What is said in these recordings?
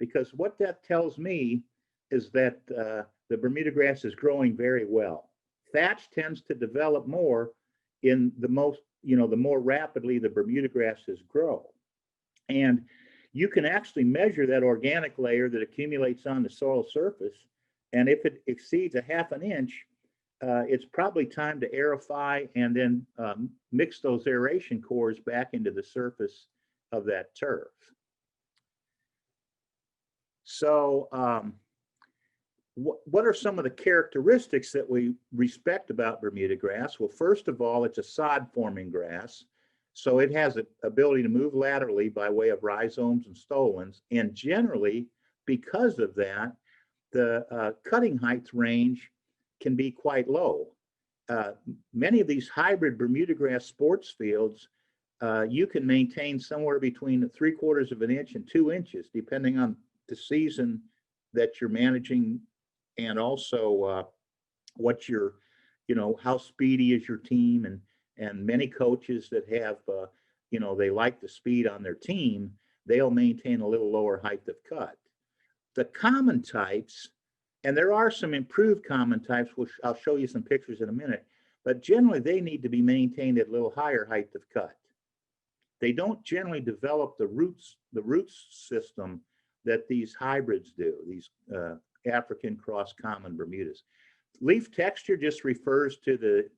because what that tells me is that the Bermuda grass is growing very well. Thatch tends to develop more in the most, the more rapidly the Bermuda grasses grow. And you can actually measure that organic layer that accumulates on the soil surface. And if it exceeds a ½ an inch, it's probably time to aerify and then mix those aeration cores back into the surface of that turf. So what are some of the characteristics that we respect about Bermuda grass? Well, first of all, it's a sod-forming grass. So it has an ability to move laterally by way of rhizomes and stolons. And generally, because of that, the cutting height range can be quite low. Many of these hybrid Bermuda grass sports fields, you can maintain somewhere between 3/4 of an inch and 2 inches, depending on the season that you're managing, and also what your, how speedy is your team, and many coaches that have, they like the speed on their team, they'll maintain a little lower height of cut. The common types, and there are some improved common types, which I'll show you some pictures in a minute, but generally they need to be maintained at a little higher height of cut. They don't generally develop the roots system that these hybrids do, these African cross common Bermudas. Leaf texture just refers to the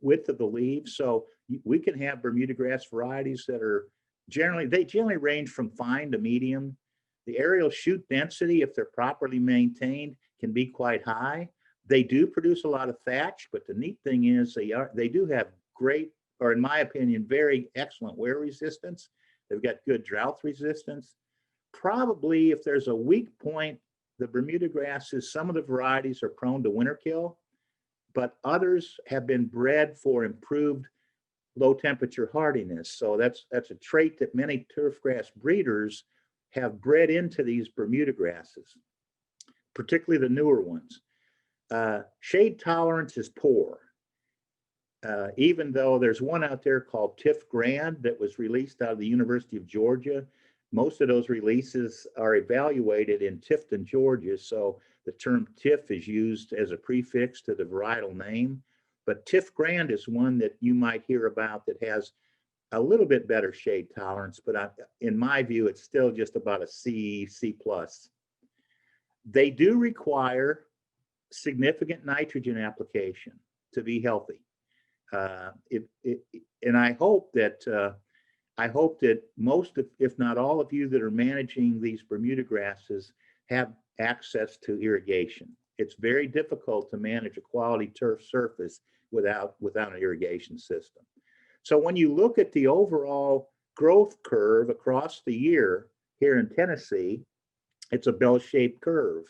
width of the leaves. So we can have Bermuda grass varieties that are generally range from fine to medium. The aerial shoot density, if they're properly maintained, can be quite high. They do produce a lot of thatch, but the neat thing is they do have great, or in my opinion, very excellent wear resistance. They've got good drought resistance. Probably if there's a weak point, the Bermuda grasses, some of the varieties are prone to winter kill, but others have been bred for improved low temperature hardiness. So that's a trait that many turfgrass breeders have bred into these Bermuda grasses, particularly the newer ones. Shade tolerance is poor. Even though there's one out there called TIFF Grand that was released out of the University of Georgia, most of those releases are evaluated in Tifton, Georgia. So the term TIFF is used as a prefix to the varietal name. But TIFF Grand is one that you might hear about that has a little bit better shade tolerance, but in my view, it's still just about a C+. They do require significant nitrogen application to be healthy. And I hope that most, if not all of you that are managing these Bermuda grasses have access to irrigation. It's very difficult to manage a quality turf surface without an irrigation system. So when you look at the overall growth curve across the year here in Tennessee, it's a bell-shaped curve.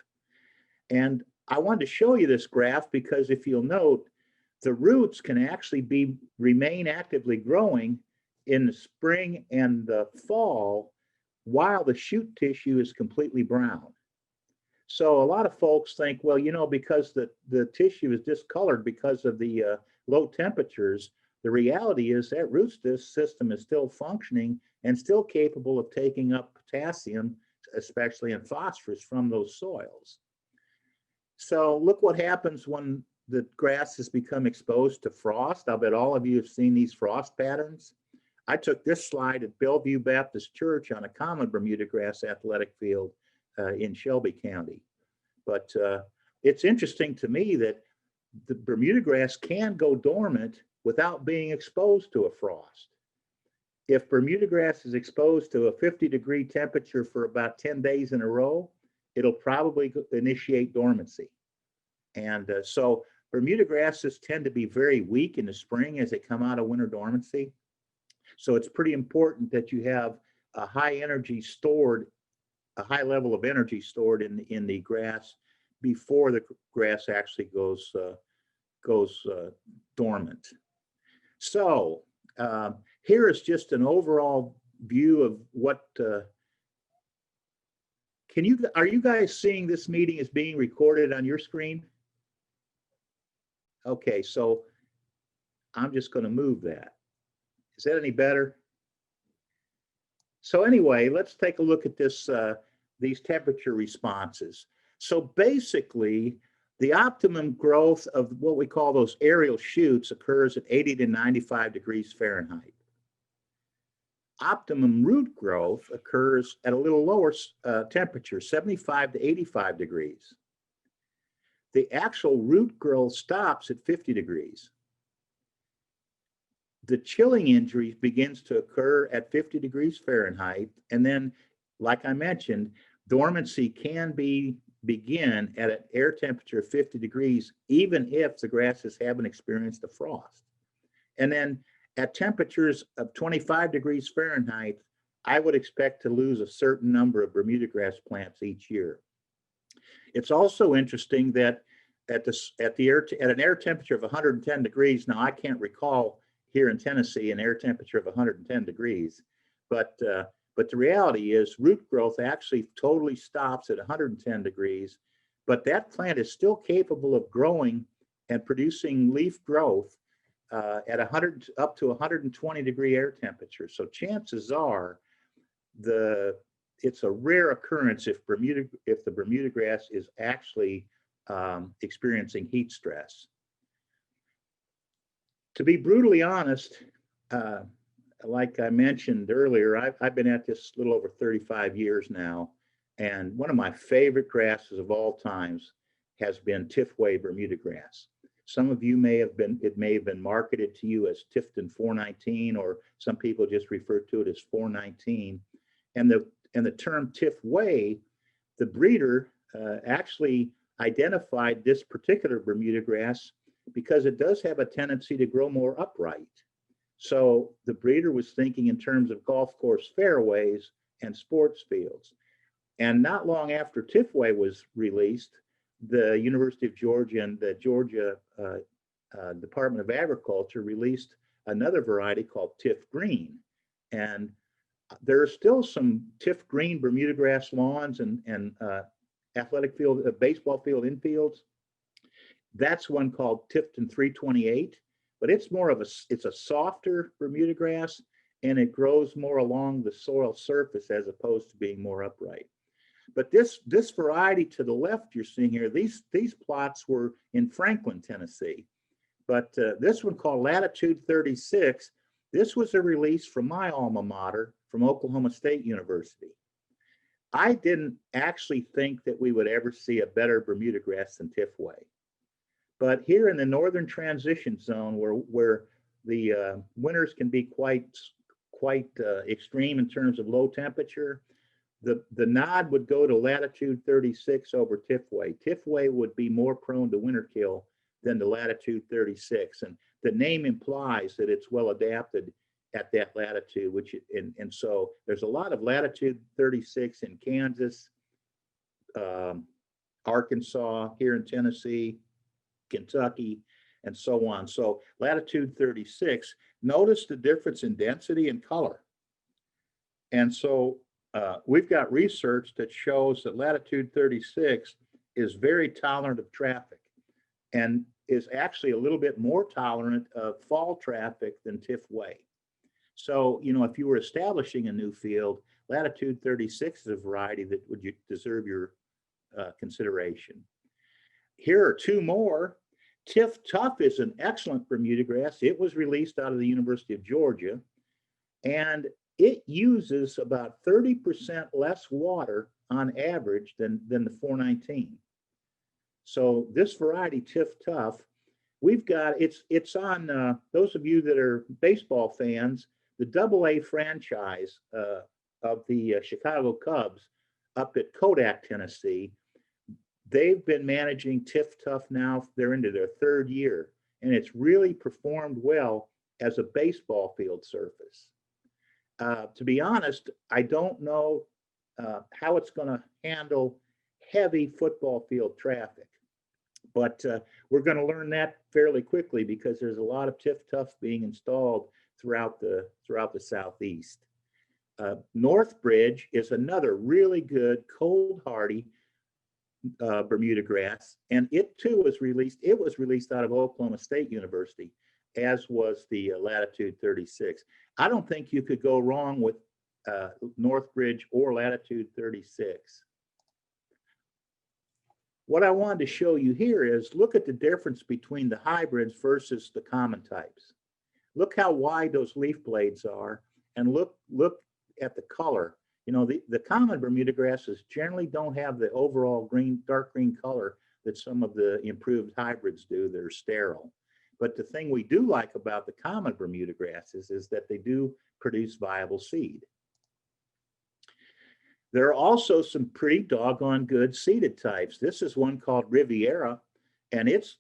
And I wanted to show you this graph because if you'll note, the roots can actually remain actively growing in the spring and the fall while the shoot tissue is completely brown. So a lot of folks think, well, because the tissue is discolored because of the low temperatures, the reality is that root system is still functioning and still capable of taking up potassium, especially in phosphorus, from those soils. So look what happens when the grass has become exposed to frost. I'll bet all of you have seen these frost patterns. I took this slide at Bellevue Baptist Church on a common Bermuda grass athletic field in Shelby County. But it's interesting to me that the Bermuda grass can go dormant without being exposed to a frost. If Bermuda grass is exposed to a 50-degree temperature for about 10 days in a row, it'll probably initiate dormancy. And so Bermuda grasses tend to be very weak in the spring as they come out of winter dormancy. So it's pretty important that you have a high level of energy stored in the grass before the grass actually goes dormant. So here is just an overall view of what. Are you guys seeing this meeting as being recorded on your screen? Okay, so I'm just going to move that. Is that any better? So anyway, let's take a look at this these temperature responses. So basically, the optimum growth of what we call those aerial shoots occurs at 80 to 95 degrees Fahrenheit. Optimum root growth occurs at a little lower temperature, 75 to 85 degrees. The actual root growth stops at 50 degrees. The chilling injury begins to occur at 50 degrees Fahrenheit. And then, like I mentioned, dormancy can begin at an air temperature of 50 degrees, even if the grasses haven't experienced a frost. And then at temperatures of 25 degrees Fahrenheit, I would expect to lose a certain number of Bermuda grass plants each year. It's also interesting that at an air temperature of 110 degrees, now I can't recall here in Tennessee an air temperature of 110 degrees, but the reality is root growth actually totally stops at 110 degrees, but that plant is still capable of growing and producing leaf growth at 100 up to 120 degree air temperature. So chances are it's a rare occurrence if the Bermuda grass is actually experiencing heat stress. To be brutally honest, like I mentioned earlier, I've been at this a little over 35 years now, and one of my favorite grasses of all times has been Tifway Bermuda grass. Some of you may have been marketed to you as Tifton 419, or some people just refer to it as 419. And the term Tifway, the breeder actually identified this particular Bermuda grass because it does have a tendency to grow more upright. So the breeder was thinking in terms of golf course fairways and sports fields. And not long after Tifway was released, the University of Georgia and the Georgia Department of Agriculture released another variety called Tif Green. And there are still some Tif Green Bermuda grass lawns and athletic field, baseball field infields. That's one called Tifton 328, but it's a softer Bermuda grass, and it grows more along the soil surface as opposed to being more upright. But this variety to the left you're seeing here, these plots were in Franklin, Tennessee. But this one called Latitude 36, this was a release from my alma mater, from Oklahoma State University. I didn't actually think that we would ever see a better Bermuda grass than Tifway. But here in the northern transition zone, where the winters can be quite extreme in terms of low temperature, the nod would go to Latitude 36 over Tifway. Tifway would be more prone to winter kill than the Latitude 36, and the name implies that it's well adapted at that latitude. And so there's a lot of Latitude 36 in Kansas, Arkansas, here in Tennessee, Kentucky, and so on. So Latitude 36, notice the difference in density and color. And so we've got research that shows that Latitude 36 is very tolerant of traffic and is actually a little bit more tolerant of fall traffic than Tifway. So, if you were establishing a new field, Latitude 36 is a variety that would deserve your consideration. Here are two more. Tif Tough is an excellent Bermuda grass. It was released out of the University of Georgia, and it uses about 30% less water on average than the 419. So this variety, Tif Tough, we've got, it's on, those of you that are baseball fans, the AA franchise of the Chicago Cubs up at Kodak, Tennessee. They've been managing Tif Tough now, they're into their third year, and it's really performed well as a baseball field surface. To be honest, I don't know how it's going to handle heavy football field traffic, but we're going to learn that fairly quickly because there's a lot of Tif Tough being installed throughout the Southeast. Northbridge is another really good cold hardy Bermuda grass, and it too was released. It was released out of Oklahoma State University, as was the Latitude 36. I don't think you could go wrong with Northbridge or Latitude 36. What I wanted to show you here is look at the difference between the hybrids versus the common types. Look how wide those leaf blades are, and look at the color. You know, the common Bermuda grasses generally don't have the overall green, dark green color that some of the improved hybrids do that are sterile. But the thing we do like about the common Bermuda grasses is that they do produce viable seed. There are also some pretty doggone good seeded types. This is one called Riviera, and it's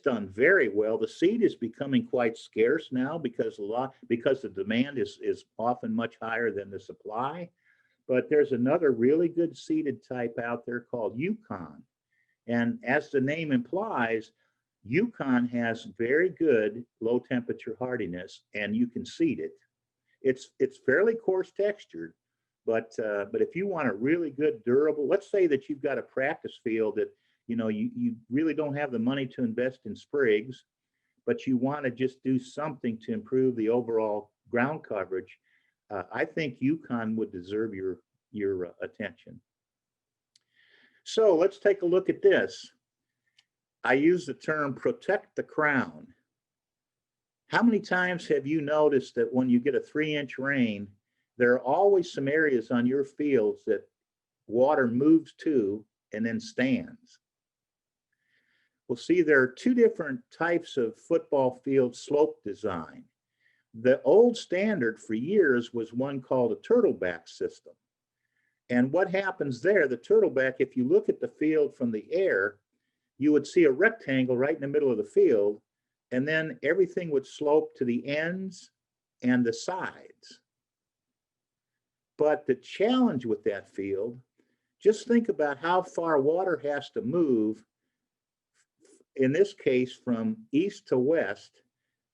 done very well. The seed is becoming quite scarce now because the demand is often much higher than the supply. But there's another really good seeded type out there called Yukon. And as the name implies, Yukon has very good low temperature hardiness, and you can seed it. It's fairly coarse textured, but if you want a really good durable, let's say that you've got a practice field that you really don't have the money to invest in sprigs, but you want to just do something to improve the overall ground coverage, I think Yukon would deserve your attention. So let's take a look at this. I use the term protect the crown. How many times have you noticed that when you get a 3-inch rain, there are always some areas on your fields that water moves to and then stands? Well, see, there are two different types of football field slope design. The old standard for years was one called a turtleback system. And what happens there, the turtleback, if you look at the field from the air, you would see a rectangle right in the middle of the field, and then everything would slope to the ends and the sides. But the challenge with that field, just think about how far water has to move, in this case from east to west,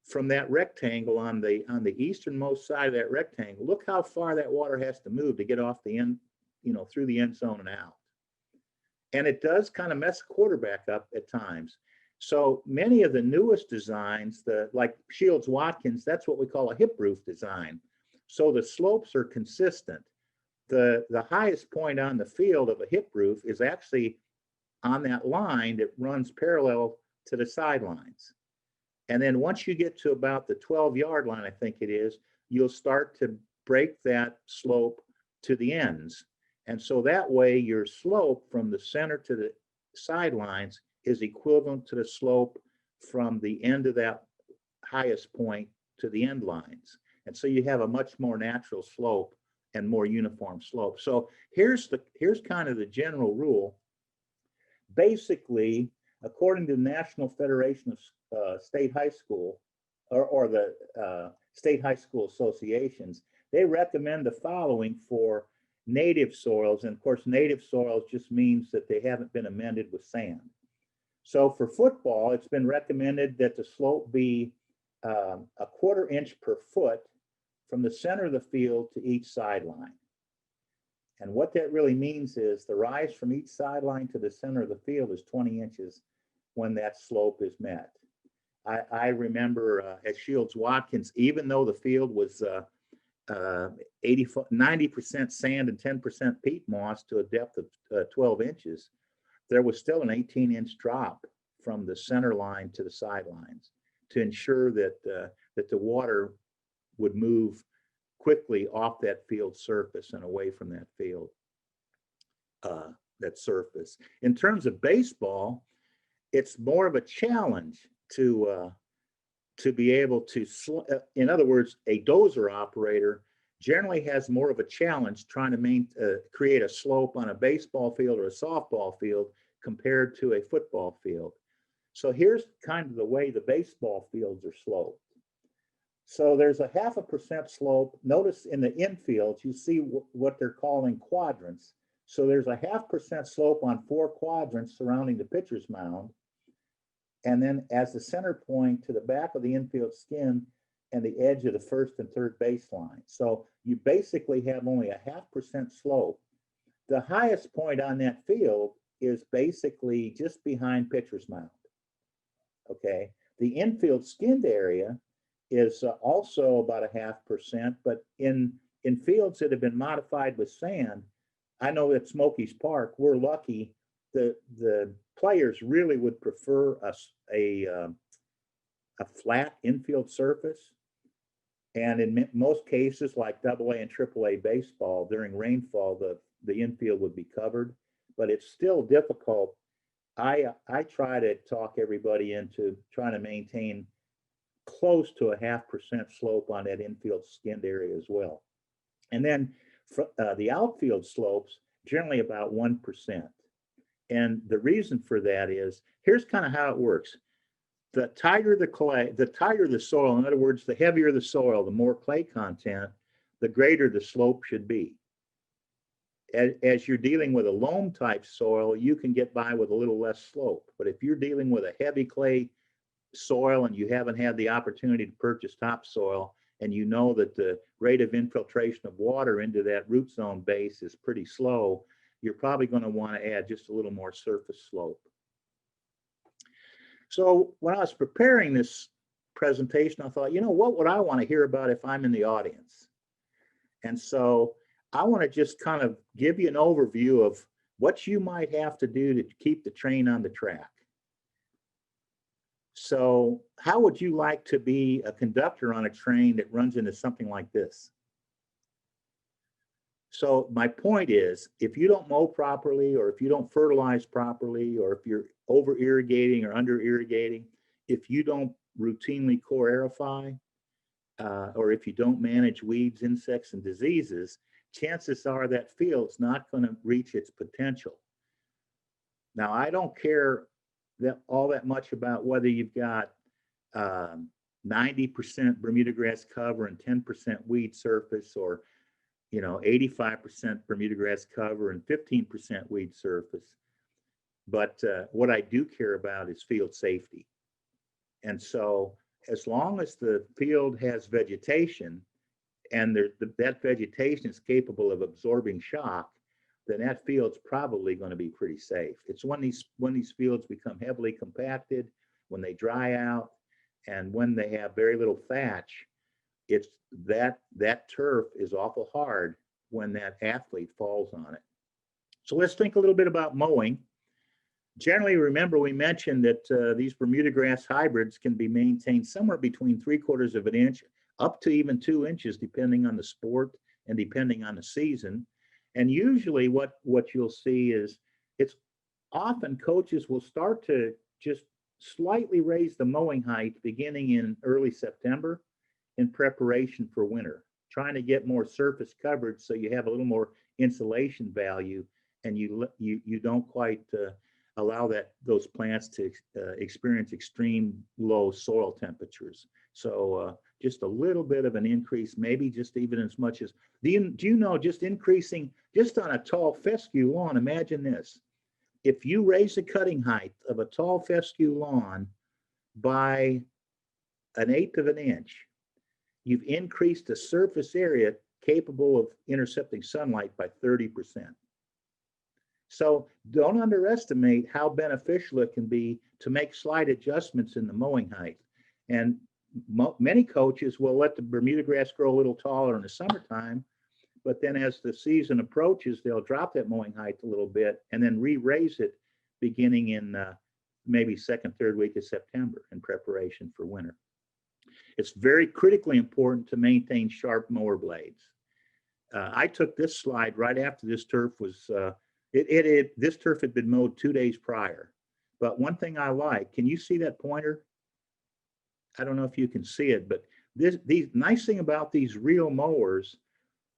from that rectangle on the easternmost side of that rectangle. Look how far that water has to move to get off the end, through the end zone and out. And it does kind of mess the quarterback up at times. So many of the newest designs, like Shields Watkins, that's what we call a hip roof design. So the slopes are consistent. The highest point on the field of a hip roof is actually on that line that runs parallel to the sidelines. And then once you get to about the 12-yard line, I think it is, you'll start to break that slope to the ends. And so that way your slope from the center to the sidelines is equivalent to the slope from the end of that highest point to the end lines. And so you have a much more natural slope and more uniform slope. So here's kind of the general rule. Basically, according to the National Federation of State High School, or the State High School Associations, they recommend the following for native soils. And of course, native soils just means that they haven't been amended with sand. So for football, it's been recommended that the slope be a 1/4 inch per foot from the center of the field to each sideline. And what that really means is the rise from each sideline to the center of the field is 20 inches when that slope is met. I remember at Shields Watkins, even though the field was 90% sand and 10% peat moss to a depth of 12 inches, there was still an 18-inch drop from the center line to the sidelines to ensure that the water would move quickly off that field surface and away from that field, that surface. In terms of baseball, it's more of a challenge to be able to, in other words, a dozer operator generally has more of a challenge trying to create a slope on a baseball field or a softball field compared to a football field. So here's kind of the way the baseball fields are sloped. So there's a 0.5% slope. Notice in the infields, you see what they're calling quadrants. So there's a 0.5% slope on 4 quadrants surrounding the pitcher's mound. And then as the center point to the back of the infield skin and the edge of the first and third baseline. So you basically have only a 0.5% slope. The highest point on that field is basically just behind pitcher's mound. Okay, the infield skinned area is also about a 0.5%, but in fields that have been modified with sand, I know at Smokies Park, we're lucky the players really would prefer a flat infield surface. And in most cases, like AA and AAA baseball, during rainfall, the infield would be covered, but it's still difficult. I try to talk everybody into trying to maintain close to a 0.5% slope on that infield skinned area as well. And then the outfield slopes, generally about 1%. And the reason for that is, here's kind of how it works. The tighter the clay, the tighter the soil, in other words, the heavier the soil, the more clay content, the greater the slope should be. As you're dealing with a loam type soil, you can get by with a little less slope. But if you're dealing with a heavy clay soil and you haven't had the opportunity to purchase topsoil, and you know that the rate of infiltration of water into that root zone base is pretty slow, you're probably going to want to add just a little more surface slope. So when I was preparing this presentation, I thought, you know, what would I want to hear about if I'm in the audience? And so I want to just kind of give you an overview of what you might have to do to keep the train on the track. So how would you like to be a conductor on a train that runs into something like this? So my point is, if you don't mow properly, or if you don't fertilize properly, or if you're over irrigating or under irrigating, if you don't routinely core aerify, or if you don't manage weeds, insects, and diseases, chances are that field's not going to reach its potential. Now, I don't care all that much about whether you've got 90% Bermuda grass cover and 10% weed surface, or 85% Bermuda grass cover and 15% weed surface. But what I do care about is field safety. And so as long as the field has vegetation, and that vegetation is capable of absorbing shock, then that field's probably going to be pretty safe. It's when these fields become heavily compacted, when they dry out, and when they have very little thatch, it's that turf is awful hard when that athlete falls on it. So let's think a little bit about mowing. Generally, remember we mentioned that these Bermuda grass hybrids can be maintained somewhere between 3/4 of an inch up to even 2 inches, depending on the sport and depending on the season. And usually what you'll see is, it's often coaches will start to just slightly raise the mowing height beginning in early September in preparation for winter, trying to get more surface coverage so you have a little more insulation value, and you don't quite allow those plants to experience extreme low soil temperatures. So just a little bit of an increase, maybe just even as much as, do you know, just increasing just on a tall fescue lawn, imagine this. If you raise the cutting height of a tall fescue lawn by 1/8 of an inch, you've increased the surface area capable of intercepting sunlight by 30%. So don't underestimate how beneficial it can be to make slight adjustments in the mowing height. And many coaches will let the Bermuda grass grow a little taller in the summertime, but then as the season approaches, they'll drop that mowing height a little bit and then re-raise it beginning in maybe second, third week of September in preparation for winter. It's very critically important to maintain sharp mower blades. I took this slide right after this turf was, this turf had been mowed 2 days prior. But one thing I like, can you see that pointer? I don't know if you can see it, but the nice thing about these reel mowers,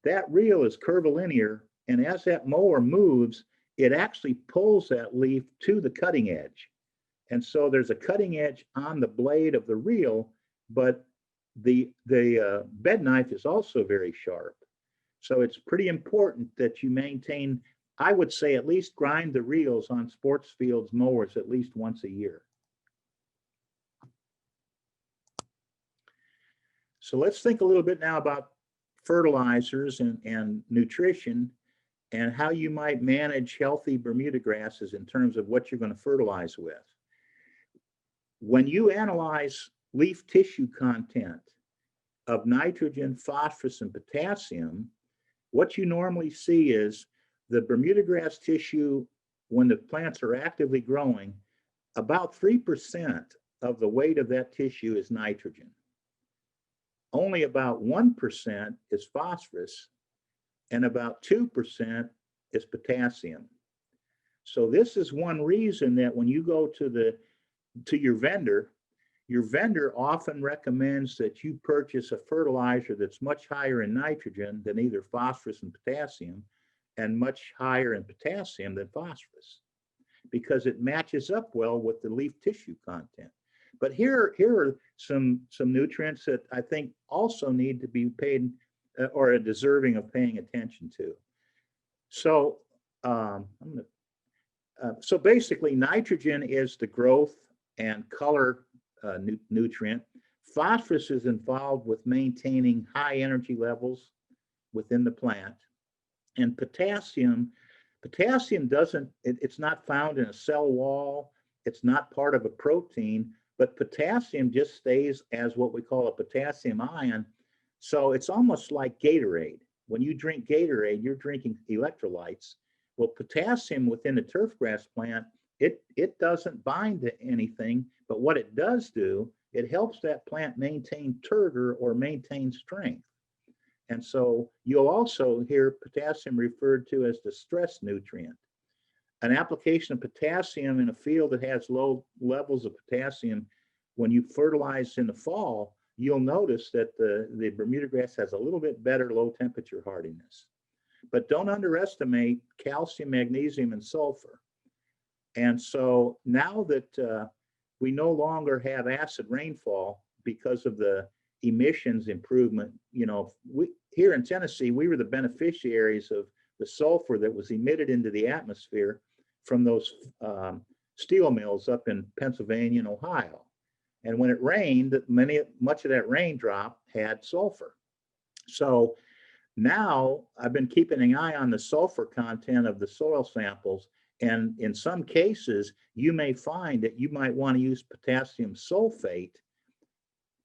that reel is curvilinear, and as that mower moves, it actually pulls that leaf to the cutting edge. And so there's a cutting edge on the blade of the reel, but the bed knife is also very sharp. So it's pretty important that you maintain, I would say, at least grind the reels on sports fields mowers at least once a year. So let's think a little bit now about fertilizers and nutrition, and how you might manage healthy Bermuda grasses in terms of what you're going to fertilize with. When you analyze leaf tissue content of nitrogen, phosphorus, and potassium, what you normally see is the Bermuda grass tissue when the plants are actively growing, about 3% of the weight of that tissue is nitrogen. Only about 1% is phosphorus, and about 2% is potassium. So this is one reason that when you go to your vendor often recommends that you purchase a fertilizer that's much higher in nitrogen than either phosphorus and potassium, and much higher in potassium than phosphorus, because it matches up well with the leaf tissue content. But here are some nutrients that I think also need to be paid or are deserving of paying attention to. So so basically, nitrogen is the growth and color nutrient. Phosphorus is involved with maintaining high energy levels within the plant. And potassium doesn't, it's not found in a cell wall. It's not part of a protein, but potassium just stays as what we call a potassium ion. So it's almost like Gatorade. When you drink Gatorade, you're drinking electrolytes. Well, potassium within the turfgrass plant, it doesn't bind to anything, but what it does do, it helps that plant maintain turgor or maintain strength. And so you'll also hear potassium referred to as the stress nutrient. An application of potassium in a field that has low levels of potassium, when you fertilize in the fall, you'll notice that the Bermuda grass has a little bit better low temperature hardiness. But don't underestimate calcium, magnesium, and sulfur. And so now that we no longer have acid rainfall because of the emissions improvement, you know, here in Tennessee, we were the beneficiaries of the sulfur that was emitted into the atmosphere from those steel mills up in Pennsylvania and Ohio. And when it rained, much of that raindrop had sulfur. So now I've been keeping an eye on the sulfur content of the soil samples. And in some cases, you may find that you might want to use potassium sulfate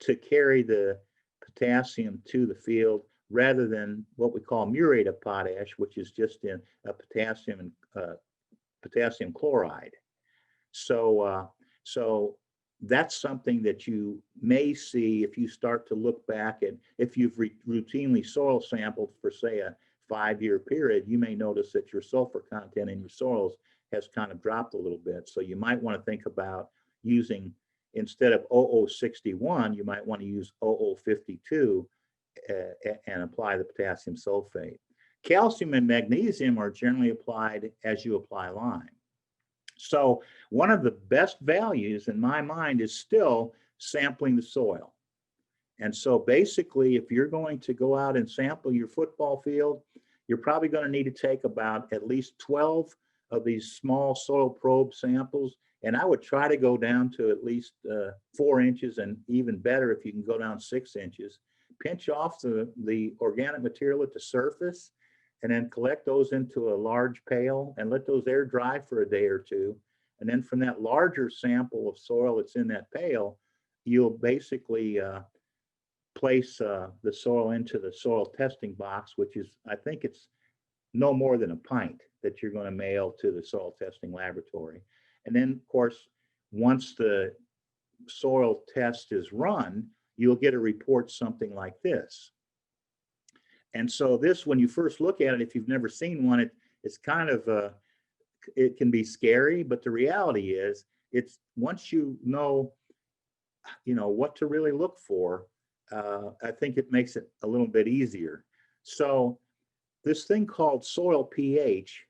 to carry the potassium to the field rather than what we call muriate of potash, which is just in a potassium and potassium chloride. So that's something that you may see if you start to look back at, if you've routinely soil sampled for, say, a 5-year period, you may notice that your sulfur content in your soils has kind of dropped a little bit. So you might want to think about using, instead of 0061, you might want to use 0052 and apply the potassium sulfate. Calcium and magnesium are generally applied as you apply lime. So one of the best values in my mind is still sampling the soil. And so basically, if you're going to go out and sample your football field, you're probably going to need to take about at least 12 of these small soil probe samples. And I would try to go down to at least 4 inches, and even better if you can go down 6 inches. Pinch off the organic material at the surface, and then collect those into a large pail and let those air dry for a day or two. And then from that larger sample of soil that's in that pail, you'll basically place the soil into the soil testing box, which is, I think it's no more than a pint that you're going to mail to the soil testing laboratory. And then, of course, once the soil test is run, you'll get a report something like this. And so this, when you first look at it, if you've never seen one, it's kind of, it can be scary, but the reality is, it's once you know what to really look for, I think it makes it a little bit easier. So this thing called soil pH,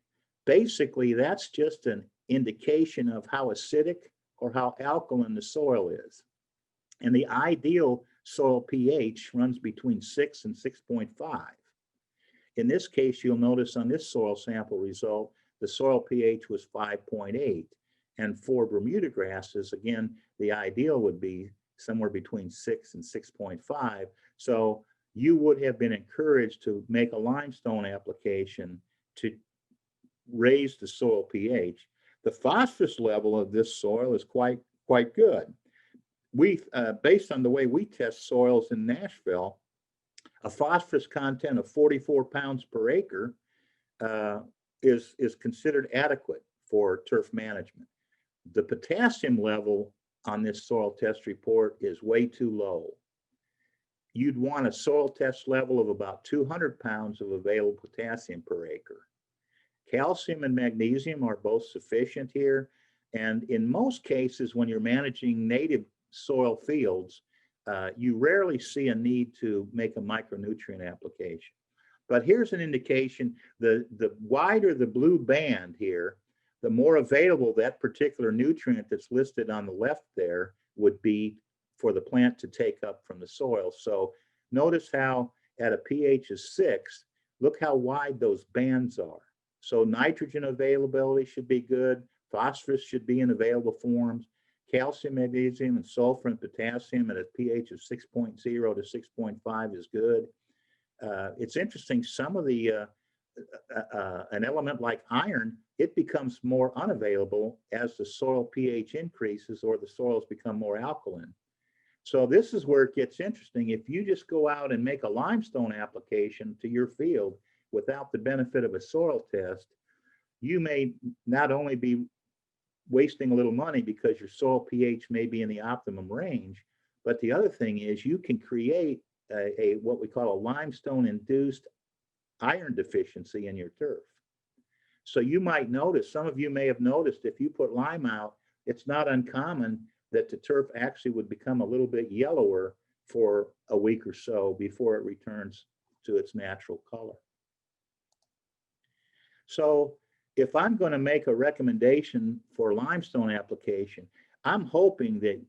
basically that's just an indication of how acidic or how alkaline the soil is. And the ideal soil pH runs between 6 and 6.5. In this case, you'll notice on this soil sample result, the soil pH was 5.8. And for Bermuda grasses, again, the ideal would be somewhere between 6 and 6.5. So you would have been encouraged to make a limestone application to raise the soil pH. The phosphorus level of this soil is quite good. We, based on the way we test soils in Nashville, a phosphorus content of 44 pounds per acre is considered adequate for turf management. The potassium level on this soil test report is way too low. You'd want a soil test level of about 200 pounds of available potassium per acre. Calcium and magnesium are both sufficient here. And in most cases, when you're managing native soil fields, you rarely see a need to make a micronutrient application. But here's an indication, the wider the blue band here, the more available that particular nutrient that's listed on the left there would be for the plant to take up from the soil. So notice how at a pH of 6, look how wide those bands are. So nitrogen availability should be good. Phosphorus should be in available forms. Calcium, magnesium, and sulfur and potassium at a pH of 6.0 to 6.5 is good. It's interesting, some of the, an element like iron, it becomes more unavailable as the soil pH increases or the soils become more alkaline. So this is where it gets interesting. If you just go out and make a limestone application to your field without the benefit of a soil test, you may not only be wasting a little money because your soil pH may be in the optimum range, but the other thing is you can create what we call a limestone-induced iron deficiency in your turf. So you might notice, some of you may have noticed, if you put lime out, it's not uncommon that the turf actually would become a little bit yellower for a week or so before it returns to its natural color. So if I'm going to make a recommendation for limestone application, I'm hoping that,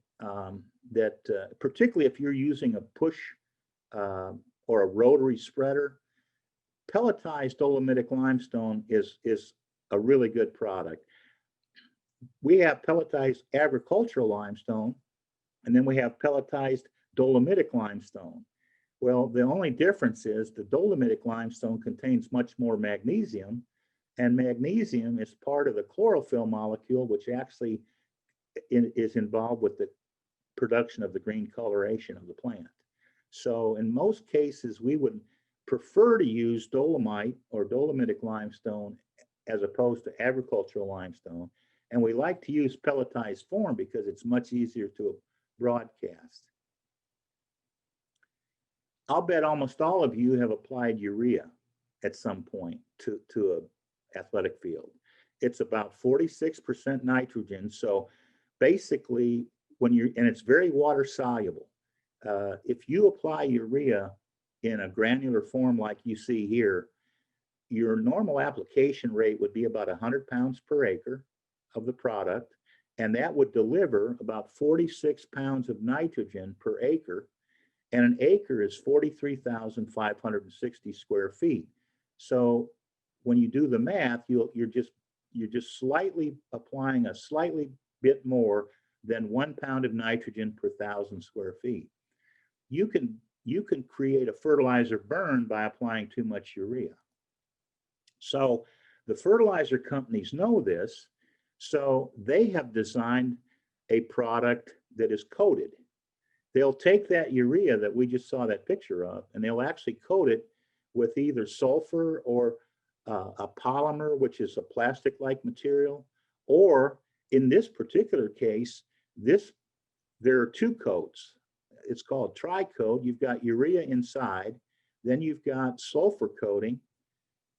particularly if you're using a push or a rotary spreader, pelletized dolomitic limestone is a really good product. We have pelletized agricultural limestone, and then we have pelletized dolomitic limestone. Well, the only difference is the dolomitic limestone contains much more magnesium, and magnesium is part of the chlorophyll molecule, which actually is involved with the production of the green coloration of the plant. So in most cases, we would prefer to use dolomite or dolomitic limestone as opposed to agricultural limestone. And we like to use pelletized form because it's much easier to broadcast. I'll bet almost all of you have applied urea at some point to an athletic field. It's about 46% nitrogen. So basically, and it's very water soluble. If you apply urea in a granular form like you see here, your normal application rate would be about 100 pounds per acre of the product, and that would deliver about 46 pounds of nitrogen per acre, and an acre is 43,560 square feet. So when you do the math, you're just slightly applying a slightly bit more than 1 pound of nitrogen per 1,000 square feet. You can create a fertilizer burn by applying too much urea. So the fertilizer companies know this, so they have designed a product that is coated. They'll take that urea that we just saw that picture of, and they'll actually coat it with either sulfur or a polymer, which is a plastic-like material, or in this particular case, there are two coats. It's called tri-coat. You've got urea inside, then you've got sulfur coating,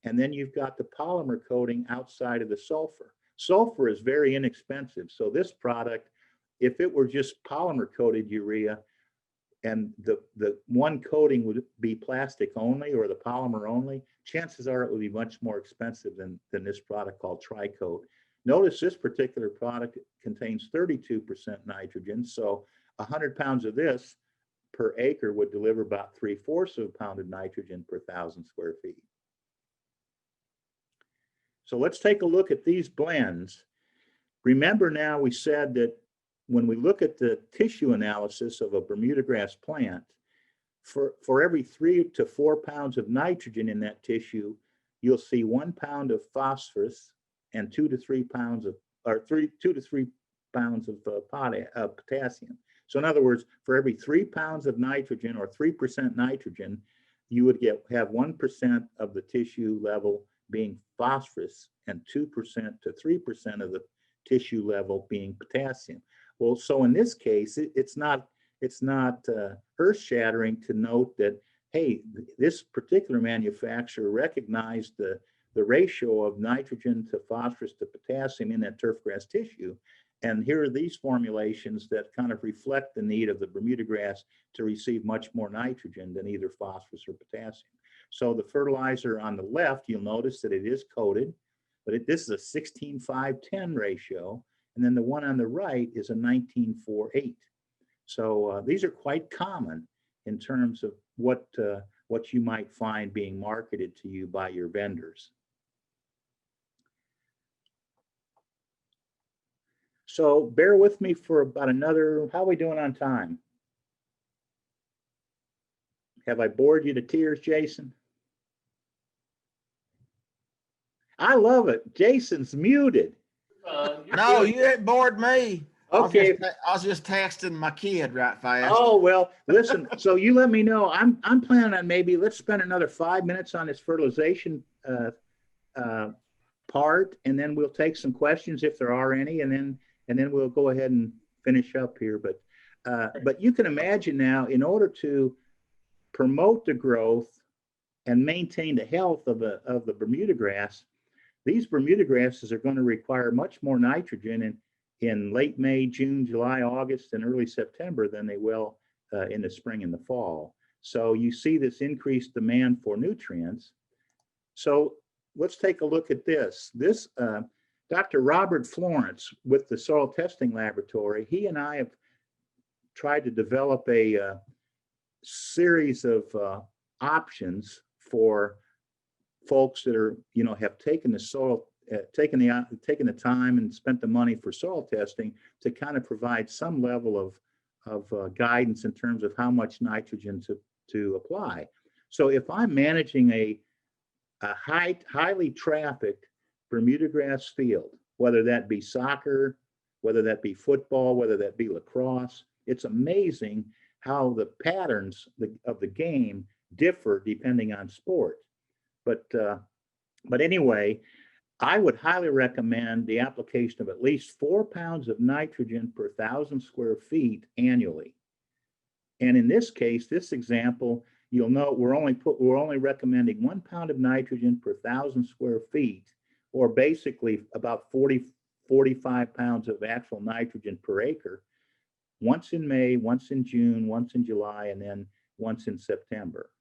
and then you've got the polymer coating outside of the sulfur. Sulfur is very inexpensive. So this product, if it were just polymer coated urea and the one coating would be plastic only or the polymer only, chances are it would be much more expensive than this product called tri-coat. Notice this particular product contains 32% nitrogen. So 100 pounds of this per acre would deliver about 3/4 of a pound of nitrogen per 1,000 square feet. So let's take a look at these blends. Remember now we said that when we look at the tissue analysis of a Bermuda grass plant, for every 3 to 4 pounds of nitrogen in that tissue, you'll see 1 pound of phosphorus and 2 to 3 pounds of, or 2 to 3 pounds of potassium. So in other words, for every 3 pounds of nitrogen or 3% nitrogen, you would have 1% of the tissue level being phosphorus and 2% to 3% of the tissue level being potassium. Well, so in this case, it's not earth-shattering to note that, hey, this particular manufacturer recognized the ratio of nitrogen to phosphorus to potassium in that turfgrass tissue. And here are these formulations that kind of reflect the need of the Bermuda grass to receive much more nitrogen than either phosphorus or potassium. So the fertilizer on the left, you'll notice that it is coated, but this is a 16:5:10 ratio. And then the one on the right is a 19:4:8. So these are quite common in terms of what you might find being marketed to you by your vendors. So bear with me for about another, how are we doing on time? Have I bored you to tears, Jason? I love it. Jason's muted. No, you ain't bored me. Okay. I was just texting my kid right fast. Oh, well, listen, so you let me know. I'm planning on maybe, let's spend another 5 minutes on this fertilization part, and then we'll take some questions if there are any, and then we'll go ahead and finish up here. But you can imagine now, in order to promote the growth and maintain the health of the Bermuda grass, these Bermuda grasses are going to require much more nitrogen in late May, June, July, August, and early September than they will in the spring and the fall. So you see this increased demand for nutrients. So let's take a look at this. This Dr. Robert Florence with the Soil Testing Laboratory, he and I have tried to develop a series of options for folks that are, have taken the soil, taken the time and spent the money for soil testing to kind of provide some level of guidance in terms of how much nitrogen to apply. So if I'm managing a highly trafficked Bermuda grass field, whether that be soccer, whether that be football, whether that be lacrosse, it's amazing how the patterns of the game differ depending on sport. But anyway, I would highly recommend the application of at least 4 pounds of nitrogen per 1,000 square feet annually. And in this case, this example, you'll note we're only recommending 1 pound of nitrogen per 1,000 square feet, or basically about 45 pounds of actual nitrogen per acre, once in May, once in June, once in July, and then once in September.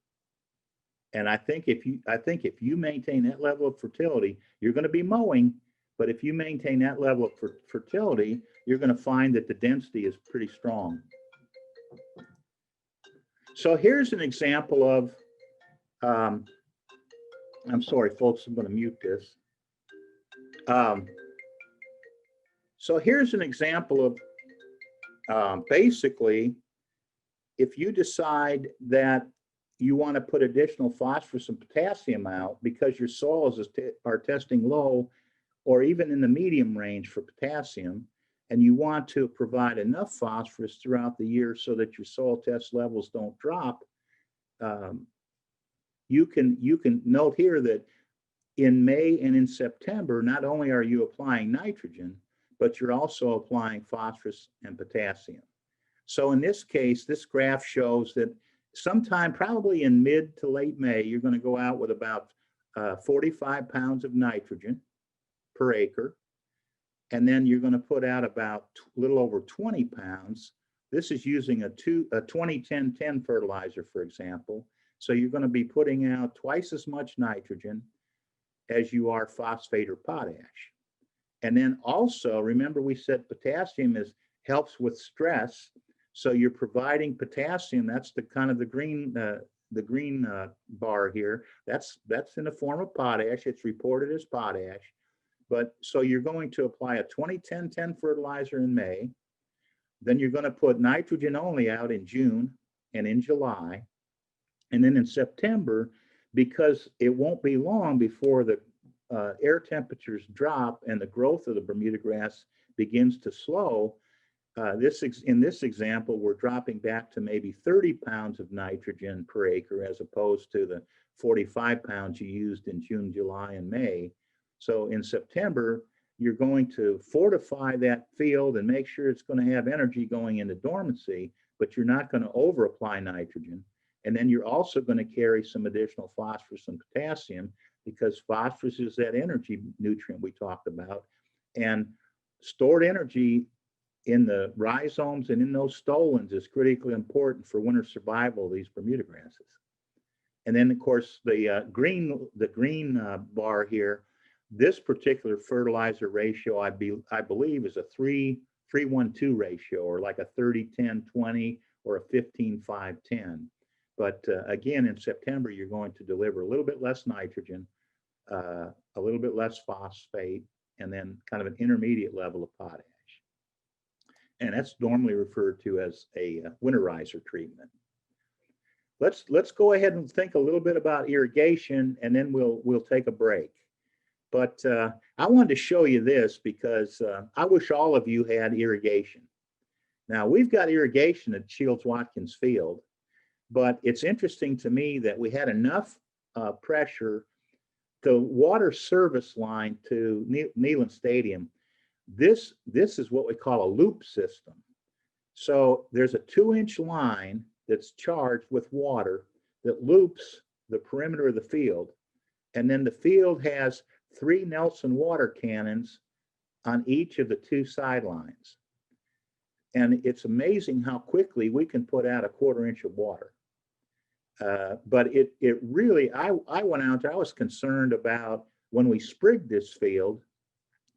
And I think if you maintain that level of fertility, you're going to be mowing, but if you maintain that level of fertility, you're going to find that the density is pretty strong. So here's an example of, I'm sorry, folks, I'm going to mute this. So here's an example of basically, if you decide that you want to put additional phosphorus and potassium out because your soils are testing low or even in the medium range for potassium, and you want to provide enough phosphorus throughout the year so that your soil test levels don't drop, you can note here that in May and in September, not only are you applying nitrogen, but you're also applying phosphorus and potassium. So in this case, this graph shows that sometime probably in mid to late May, you're going to go out with about 45 pounds of nitrogen per acre. And then you're going to put out about a little over 20 pounds. This is using a 20-10-10 fertilizer, for example. So you're going to be putting out twice as much nitrogen as you are phosphate or potash. And then also, remember we said potassium helps with stress. So you're providing potassium. That's the kind of the green bar here. That's in the form of potash. It's reported as potash. But so you're going to apply a 20-10-10 fertilizer in May. Then you're going to put nitrogen only out in June and in July. And then in September, because it won't be long before the air temperatures drop and the growth of the Bermuda grass begins to slow, in this example, we're dropping back to maybe 30 pounds of nitrogen per acre as opposed to the 45 pounds you used in June, July, and May. So in September, you're going to fortify that field and make sure it's going to have energy going into dormancy, but you're not going to over apply nitrogen. And then you're also going to carry some additional phosphorus and potassium, because phosphorus is that energy nutrient we talked about. And stored energy in the rhizomes and in those stolons is critically important for winter survival of these Bermudagrasses. And then, of course, the green bar here, this particular fertilizer ratio, I believe, is a 3:1:2 ratio, or like a 30:10:20 or a 15:5:10. But again, in September, you're going to deliver a little bit less nitrogen, a little bit less phosphate, and then kind of an intermediate level of potash. And that's normally referred to as a winterizer treatment. Let's go ahead and think a little bit about irrigation, and then we'll take a break. But I wanted to show you this because I wish all of you had irrigation. Now, we've got irrigation at Shields-Watkins Field, but it's interesting to me that we had enough pressure. The water service line to Neyland Stadium, this is what we call a loop system. So there's a 2-inch line that's charged with water that loops the perimeter of the field. And then the field has 3 Nelson water cannons on each of the 2 sidelines. And it's amazing how quickly we can put out a 1/4 inch of water. But it really, I went out there, I was concerned about when we sprigged this field.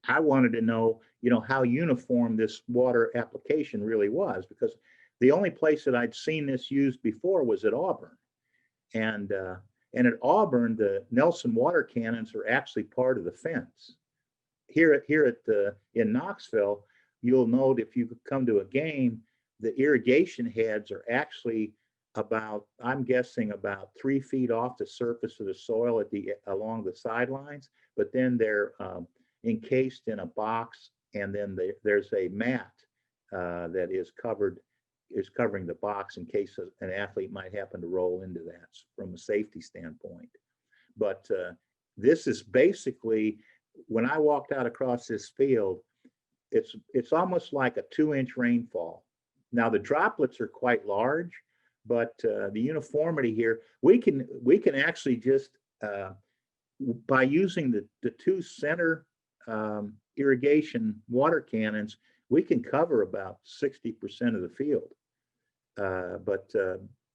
I wanted to know, how uniform this water application really was, because the only place that I'd seen this used before was at Auburn. And at Auburn, the Nelson water cannons are actually part of the fence. Here in Knoxville, you'll note if you come to a game, the irrigation heads are actually about, I'm guessing, about 3 feet off the surface of the soil along the sidelines, but then they're encased in a box, and then there's a mat that is covering the box in case an athlete might happen to roll into that from a safety standpoint. But this is basically, when I walked out across this field, it's almost like a 2-inch rainfall. Now the droplets are quite large, but the uniformity here, we can actually just by using the 2 center irrigation water cannons, we can cover about 60% of the field.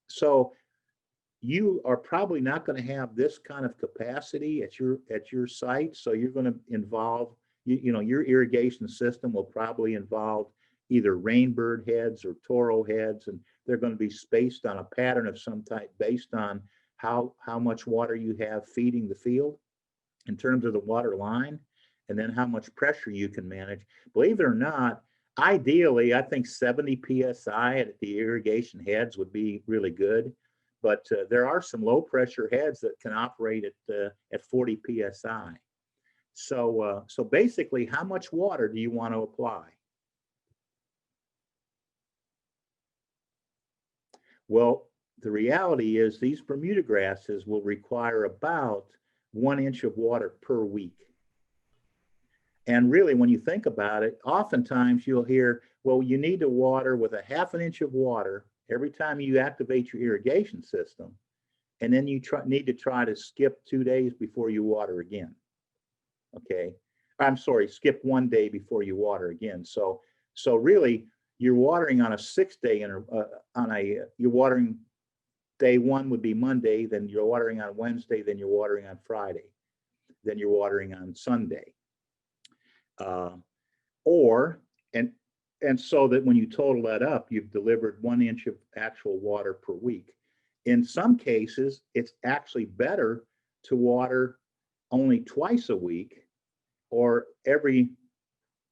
So you are probably not going to have this kind of capacity at your site. So you're going to involve, your irrigation system will probably involve either rainbird heads or toro heads, and they're going to be spaced on a pattern of some type based on how much water you have feeding the field in terms of the water line, and then how much pressure you can manage. Believe it or not, ideally, I think 70 PSI at the irrigation heads would be really good, but there are some low pressure heads that can operate at 40 PSI. So basically, how much water do you want to apply? Well, the reality is these Bermudagrasses will require about 1 inch of water per week. And really, when you think about it, oftentimes you'll hear, well, you need to water with a 1/2 inch of water every time you activate your irrigation system. And then you need to try to skip 2 days before you water again. Okay. I'm sorry, skip 1 day before you water again. So really, you're watering on a 6-day you're watering, day 1 would be Monday, then you're watering on Wednesday, then you're watering on Friday, then you're watering on Sunday. And so that when you total that up, you've delivered 1 inch of actual water per week. In some cases, it's actually better to water only twice a week, or every,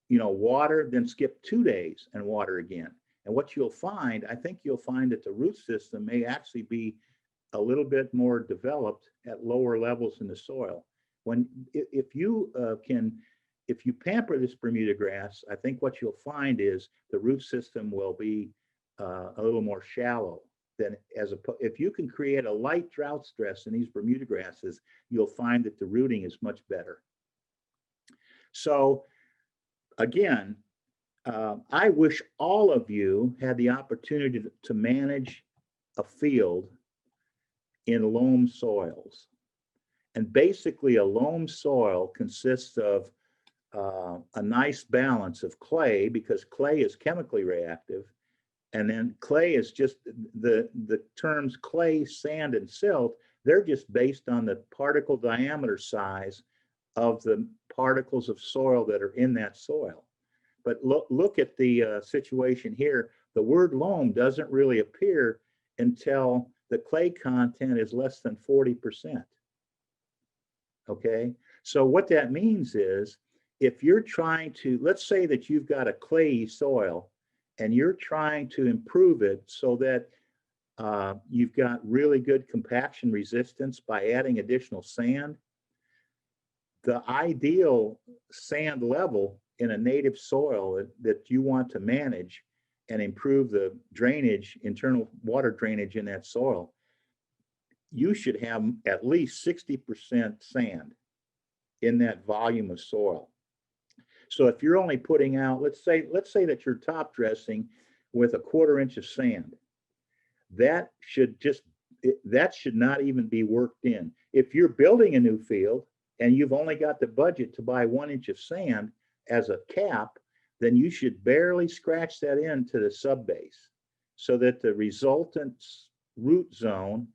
water, then skip 2 days and water again. And what you'll find, I think you'll find that the root system may actually be a little bit more developed at lower levels in the soil. If you pamper this Bermudagrass, I think what you'll find is the root system will be a little more shallow than if you can create a light drought stress in these Bermudagrasses, you'll find that the rooting is much better. So again, I wish all of you had the opportunity to manage a field in loam soils. And basically a loam soil consists of a nice balance of clay, because clay is chemically reactive. And then clay is just the terms clay, sand, and silt, they're just based on the particle diameter size of the particles of soil that are in that soil. But look at the situation here. The word loam doesn't really appear until the clay content is less than 40%. Okay, so what that means is, if you're trying to, let's say that you've got a clayey soil and you're trying to improve it so that you've got really good compaction resistance by adding additional sand, the ideal sand level in a native soil that you want to manage and improve the drainage, internal water drainage in that soil, you should have at least 60% sand in that volume of soil. So if you're only putting out, let's say that you're top dressing with a 1/4 inch of sand, that should not even be worked in. If you're building a new field and you've only got the budget to buy 1 inch of sand as a cap, then you should barely scratch that into the subbase so that the resultant root zone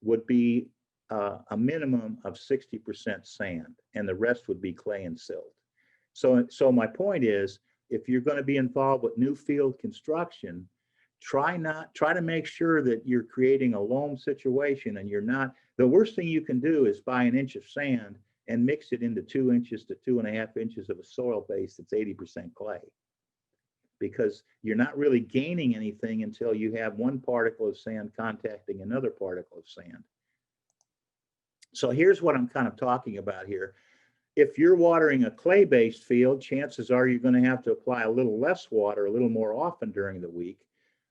would be a minimum of 60% sand, and the rest would be clay and silt. So my point is, if you're going to be involved with new field construction, try to make sure that you're creating a loam situation, and you're not. The worst thing you can do is buy 1 inch of sand and mix it into 2 inches to 2.5 inches of a soil base that's 80% clay, because you're not really gaining anything until you have one particle of sand contacting another particle of sand. So here's what I'm kind of talking about here. If you're watering a clay-based field, chances are you're going to have to apply a little less water a little more often during the week.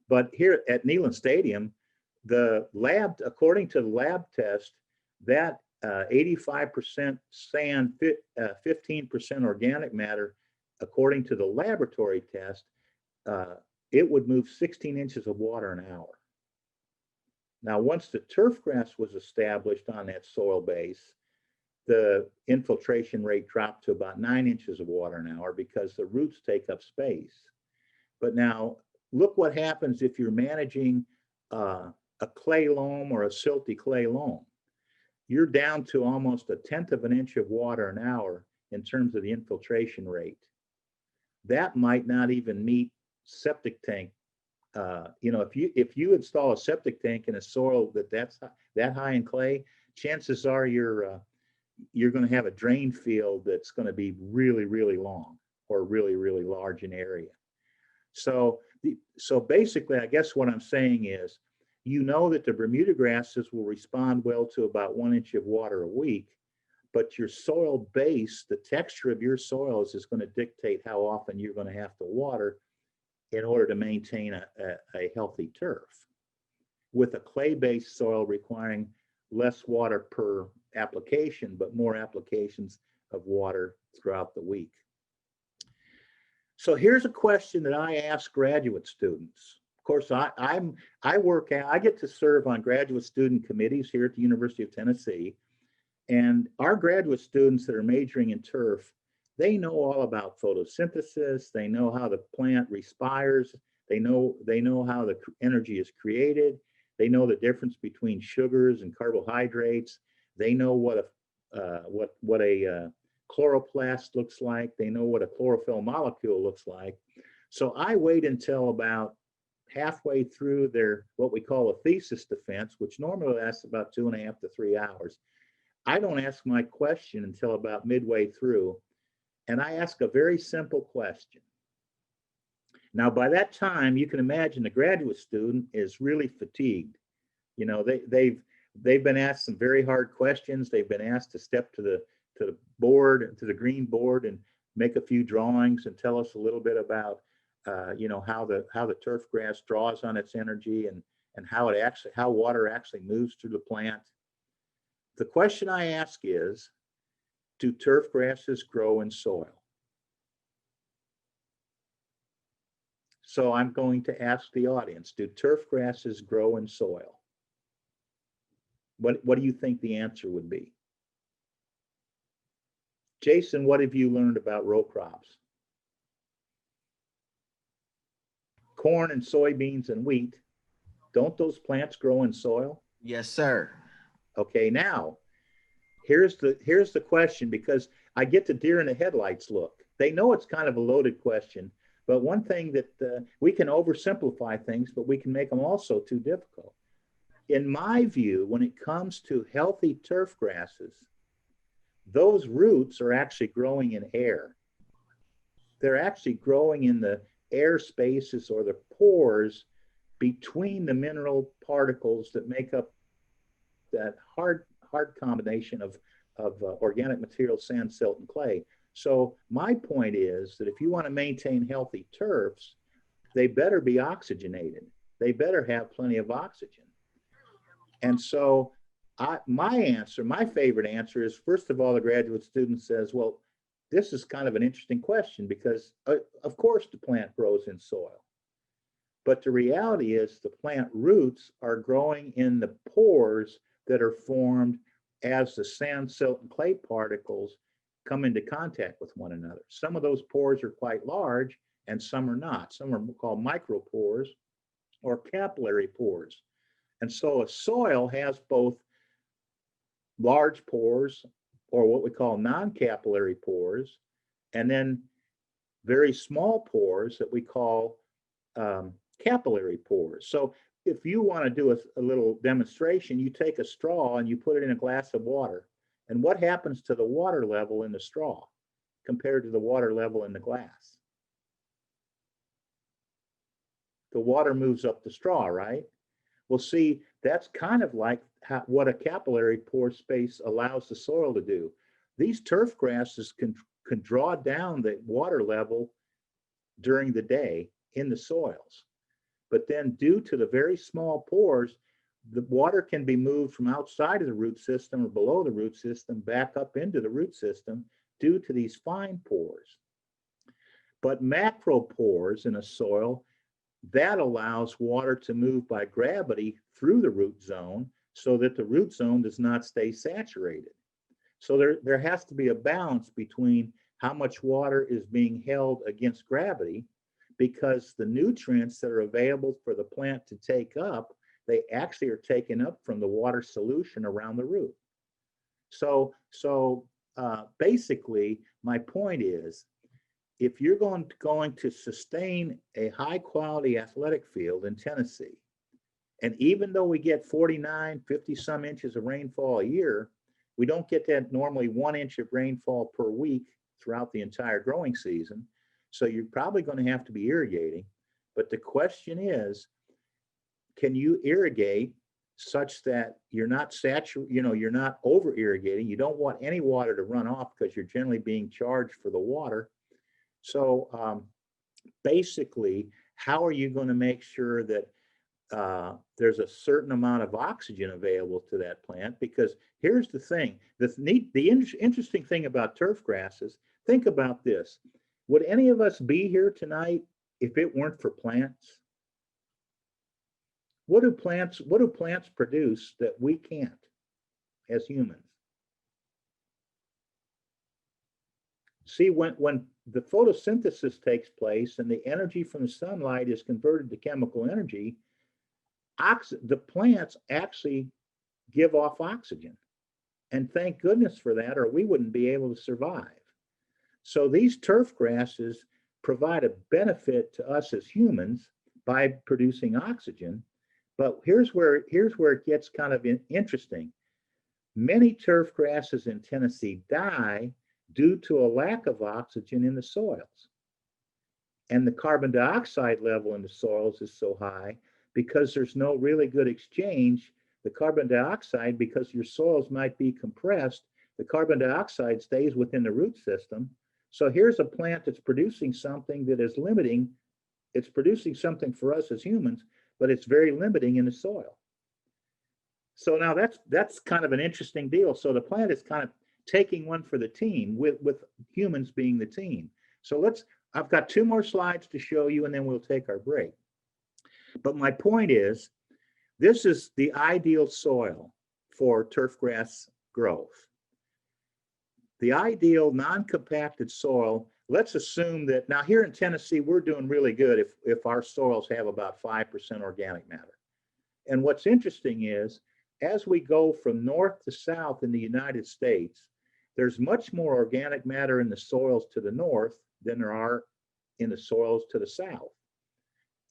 But here at Neyland Stadium, the lab, according to the lab test, that 85% sand, 15% organic matter, according to the laboratory test, it would move 16 inches of water an hour. Now, once the turf grass was established on that soil base, the infiltration rate dropped to about 9 inches of water an hour because the roots take up space. But now, look what happens if you're managing a clay loam or a silty clay loam. You're down to almost 1/10 of an inch of water an hour in terms of the infiltration rate. That might not even meet septic tank. If you install a septic tank in a soil that's that high in clay, chances are you're going to have a drain field that's going to be really, really long or really, really large in area. So basically, I guess what I'm saying is, you know that the Bermuda grasses will respond well to about 1 inch of water a week, but your soil base, the texture of your soils, is going to dictate how often you're going to have to water in order to maintain a healthy turf, with a clay-based soil requiring less water per application, but more applications of water throughout the week. So here's a question that I ask graduate students. Of course, I get to serve on graduate student committees here at the University of Tennessee, and our graduate students that are majoring in turf, they know all about photosynthesis. They know how the plant respires. They know how the energy is created. They know the difference between sugars and carbohydrates. They know what a chloroplast looks like. They know what a chlorophyll molecule looks like. So I wait until about halfway through their what we call a thesis defense, which normally lasts about 2.5 to 3 hours. I don't ask my question until about midway through, and I ask a very simple question. Now, by that time, you can imagine the graduate student is really fatigued. You know, they've been asked some very hard questions. They've been asked to step to the board, to the green board, and make a few drawings and tell us a little bit about, how the turf grass draws on its energy and how water actually moves through the plant. The question I ask is, do turf grasses grow in soil? So I'm going to ask the audience, do turf grasses grow in soil? What do you think the answer would be? Jason, what have you learned about row crops? Corn and soybeans and wheat, don't those plants grow in soil? Yes, sir. Okay, now, here's the question, because I get the deer in the headlights look. They know it's kind of a loaded question, but one thing that we can oversimplify things, but we can make them also too difficult. In my view, when it comes to healthy turf grasses, those roots are actually growing in air. They're actually growing in the air spaces or the pores between the mineral particles that make up that hard combination of organic material, sand, silt, and clay. So my point is that if you want to maintain healthy turfs, they better be oxygenated. They better have plenty of oxygen. And so my favorite answer is, first of all, the graduate student says, well, this is kind of an interesting question because of course the plant grows in soil. But the reality is the plant roots are growing in the pores that are formed as the sand, silt, and clay particles come into contact with one another. Some of those pores are quite large and some are not. Some are called micropores or capillary pores. And so a soil has both large pores, or what we call non-capillary pores, and then very small pores that we call capillary pores. So if you want to do a little demonstration, you take a straw and you put it in a glass of water. And what happens to the water level in the straw compared to the water level in the glass? The water moves up the straw, right? Well, see, that's kind of like what a capillary pore space allows the soil to do. These turf grasses can draw down the water level during the day in the soils. But then due to the very small pores, the water can be moved from outside of the root system or below the root system back up into the root system due to these fine pores. But macropores in a soil, that allows water to move by gravity through the root zone so that the root zone does not stay saturated. So there has to be a balance between how much water is being held against gravity, because the nutrients that are available for the plant to take up, they actually are taken up from the water solution around the root. So basically, my point is, if you're going to sustain a high quality athletic field in Tennessee, and even though we get 49, 50 some inches of rainfall a year, we don't get that normally 1 inch of rainfall per week throughout the entire growing season. So you're probably going to have to be irrigating. But the question is, can you irrigate such that you're not you're not over irrigating? You don't want any water to run off because you're generally being charged for the water. So basically, how are you going to make sure that there's a certain amount of oxygen available to that plant? Because here's the thing, the interesting thing about turf grasses, think about this. Would any of us be here tonight if it weren't for plants? What do plants produce that we can't as humans? See, when the photosynthesis takes place and the energy from the sunlight is converted to chemical energy, the plants actually give off oxygen. And thank goodness for that, or we wouldn't be able to survive. So these turf grasses provide a benefit to us as humans by producing oxygen. But here's where it gets kind of interesting. Many turf grasses in Tennessee die due to a lack of oxygen in the soils. And the carbon dioxide level in the soils is so high because there's no really good exchange. The carbon dioxide, because your soils might be compressed, the carbon dioxide stays within the root system. So here's a plant that's producing something that is limiting. It's producing something for us as humans, but it's very limiting in the soil. So now that's kind of an interesting deal. So the plant is kind of taking one for the team with humans being the team. So I've got 2 more slides to show you, and then we'll take our break. But my point is, this is the ideal soil for turfgrass growth. The ideal non-compacted soil, let's assume that now here in Tennessee, we're doing really good if our soils have about 5% organic matter. And what's interesting is, as we go from north to south in the United States, there's much more organic matter in the soils to the north than there are in the soils to the south.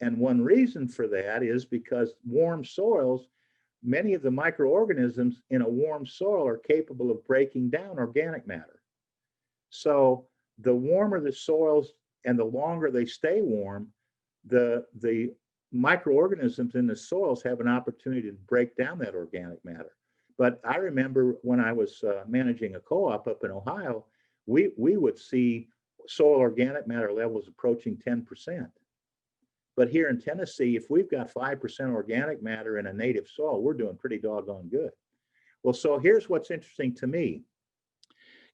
And one reason for that is because warm soils, many of the microorganisms in a warm soil are capable of breaking down organic matter. So the warmer the soils and the longer they stay warm, the microorganisms in the soils have an opportunity to break down that organic matter. But I remember when I was managing a co-op up in Ohio, we would see soil organic matter levels approaching 10%. But here in Tennessee, if we've got 5% organic matter in a native soil, we're doing pretty doggone good. Well, so here's what's interesting to me.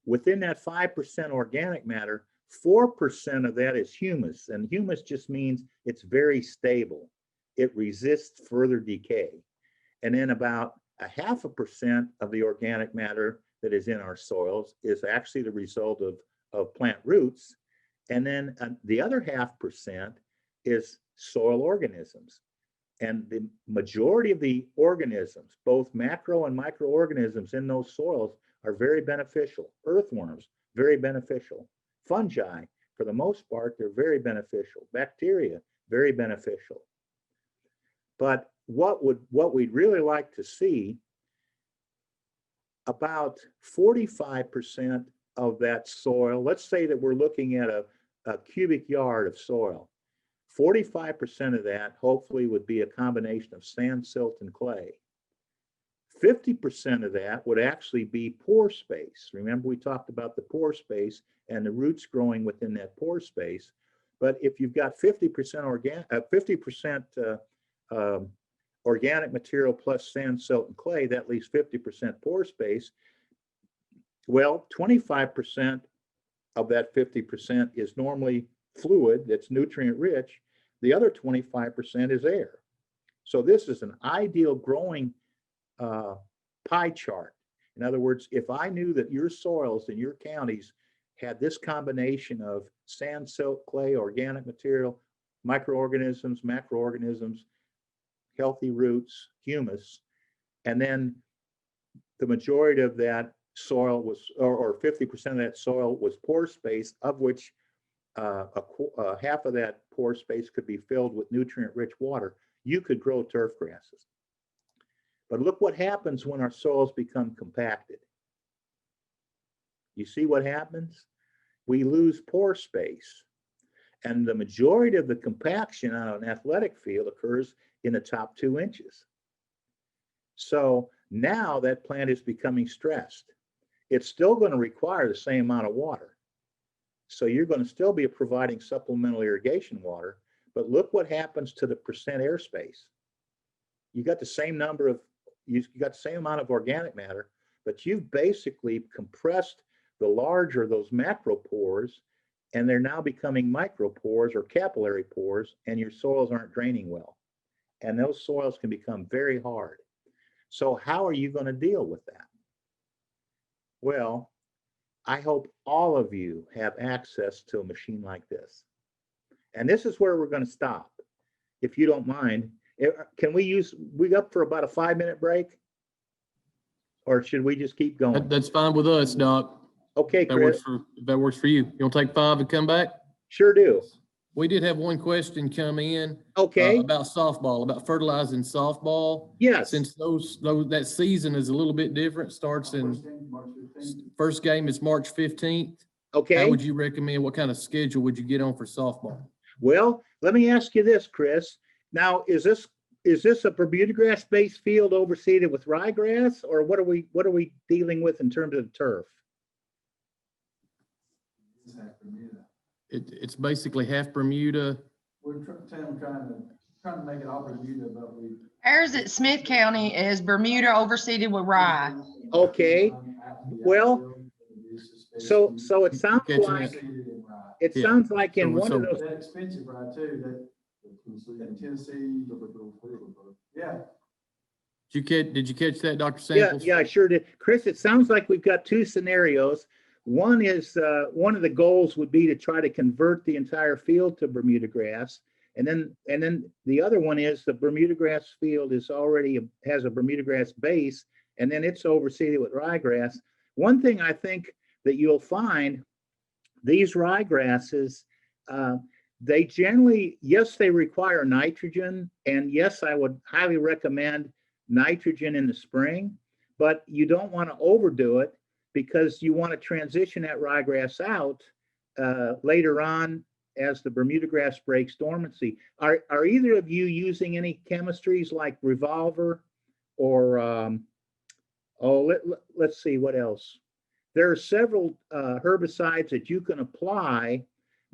Within that 5% organic matter, 4% of that is humus, and humus just means it's very stable. It resists further decay. And then about 0.5% of the organic matter that is in our soils is actually the result of plant roots. And then the other 0.5% is soil organisms. And the majority of the organisms, both macro and microorganisms in those soils, are very beneficial. Earthworms, very beneficial. Fungi, for the most part, they're very beneficial. Bacteria, very beneficial. But what we'd really like to see, about 45% of that soil, let's say that we're looking at a cubic yard of soil, 45% of that hopefully would be a combination of sand, silt, and clay. 50% of that would actually be pore space. Remember, we talked about the pore space and the roots growing within that pore space. But if you've got 50% organic material plus sand, silt, and clay, that leaves 50% pore space. Well, 25% of that 50% is normally fluid that's nutrient rich. The other 25% is air. So this is an ideal growing pie chart. In other words, if I knew that your soils in your counties had this combination of sand, silt, clay, organic material, microorganisms, macroorganisms, healthy roots, humus, and then the majority of that soil was, or 50% of that soil was pore space, of which half of that pore space could be filled with nutrient-rich water, you could grow turf grasses. But look what happens when our soils become compacted. You see what happens? We lose pore space. And the majority of the compaction on an athletic field occurs in the top 2 inches. So now that plant is becoming stressed. It's still going to require the same amount of water. So you're going to still be providing supplemental irrigation water, but look what happens to the percent airspace. You got the same number of, you got the same amount of organic matter, but you've basically compressed the larger of those macropores, and they're now becoming micropores or capillary pores, and your soils aren't draining well. And those soils can become very hard. So how are you going to deal with that? Well, I hope all of you have access to a machine like this. And this is where we're going to stop, if you don't mind. Can we up for about a 5-minute break? Or should we just keep going? That's fine with us, Doc. Okay, Chris. If that works for you. You want to take 5 and come back? Sure do. We did have one question come in. Okay. About softball, about fertilizing softball. Yes. Since that season is a little bit different, starts in first game is March 15th. Okay. How would you recommend? What kind of schedule would you get on for softball? Well, let me ask you this, Chris. Now, is this a Bermuda grass based field overseeded with ryegrass, or what are we dealing with in terms of the turf? It's basically half Bermuda. We're trying to make it all Bermuda, but we. Ours at Smith County is Bermuda overseeded with rye. Okay. Well, so it sounds like it Yeah. sounds like in So- one of so- those, That expensive right too, that Tennessee, yeah. Did you catch that, Dr. yeah, Samples? yeah, I sure did. Chris, it sounds like we've got two scenarios. One is, one of the goals would be to try to convert the entire field to Bermuda grass. And then the other one is the Bermuda grass field is already, has a Bermuda grass base, and then it's overseeded with ryegrass. One thing I think that you'll find, these ryegrasses, they generally, yes, they require nitrogen, and yes, I would highly recommend nitrogen in the spring, but you don't want to overdo it because you want to transition that ryegrass out later on as the Bermuda grass breaks dormancy. Are either of you using any chemistries like Revolver or, let's see, what else? There are several herbicides that you can apply.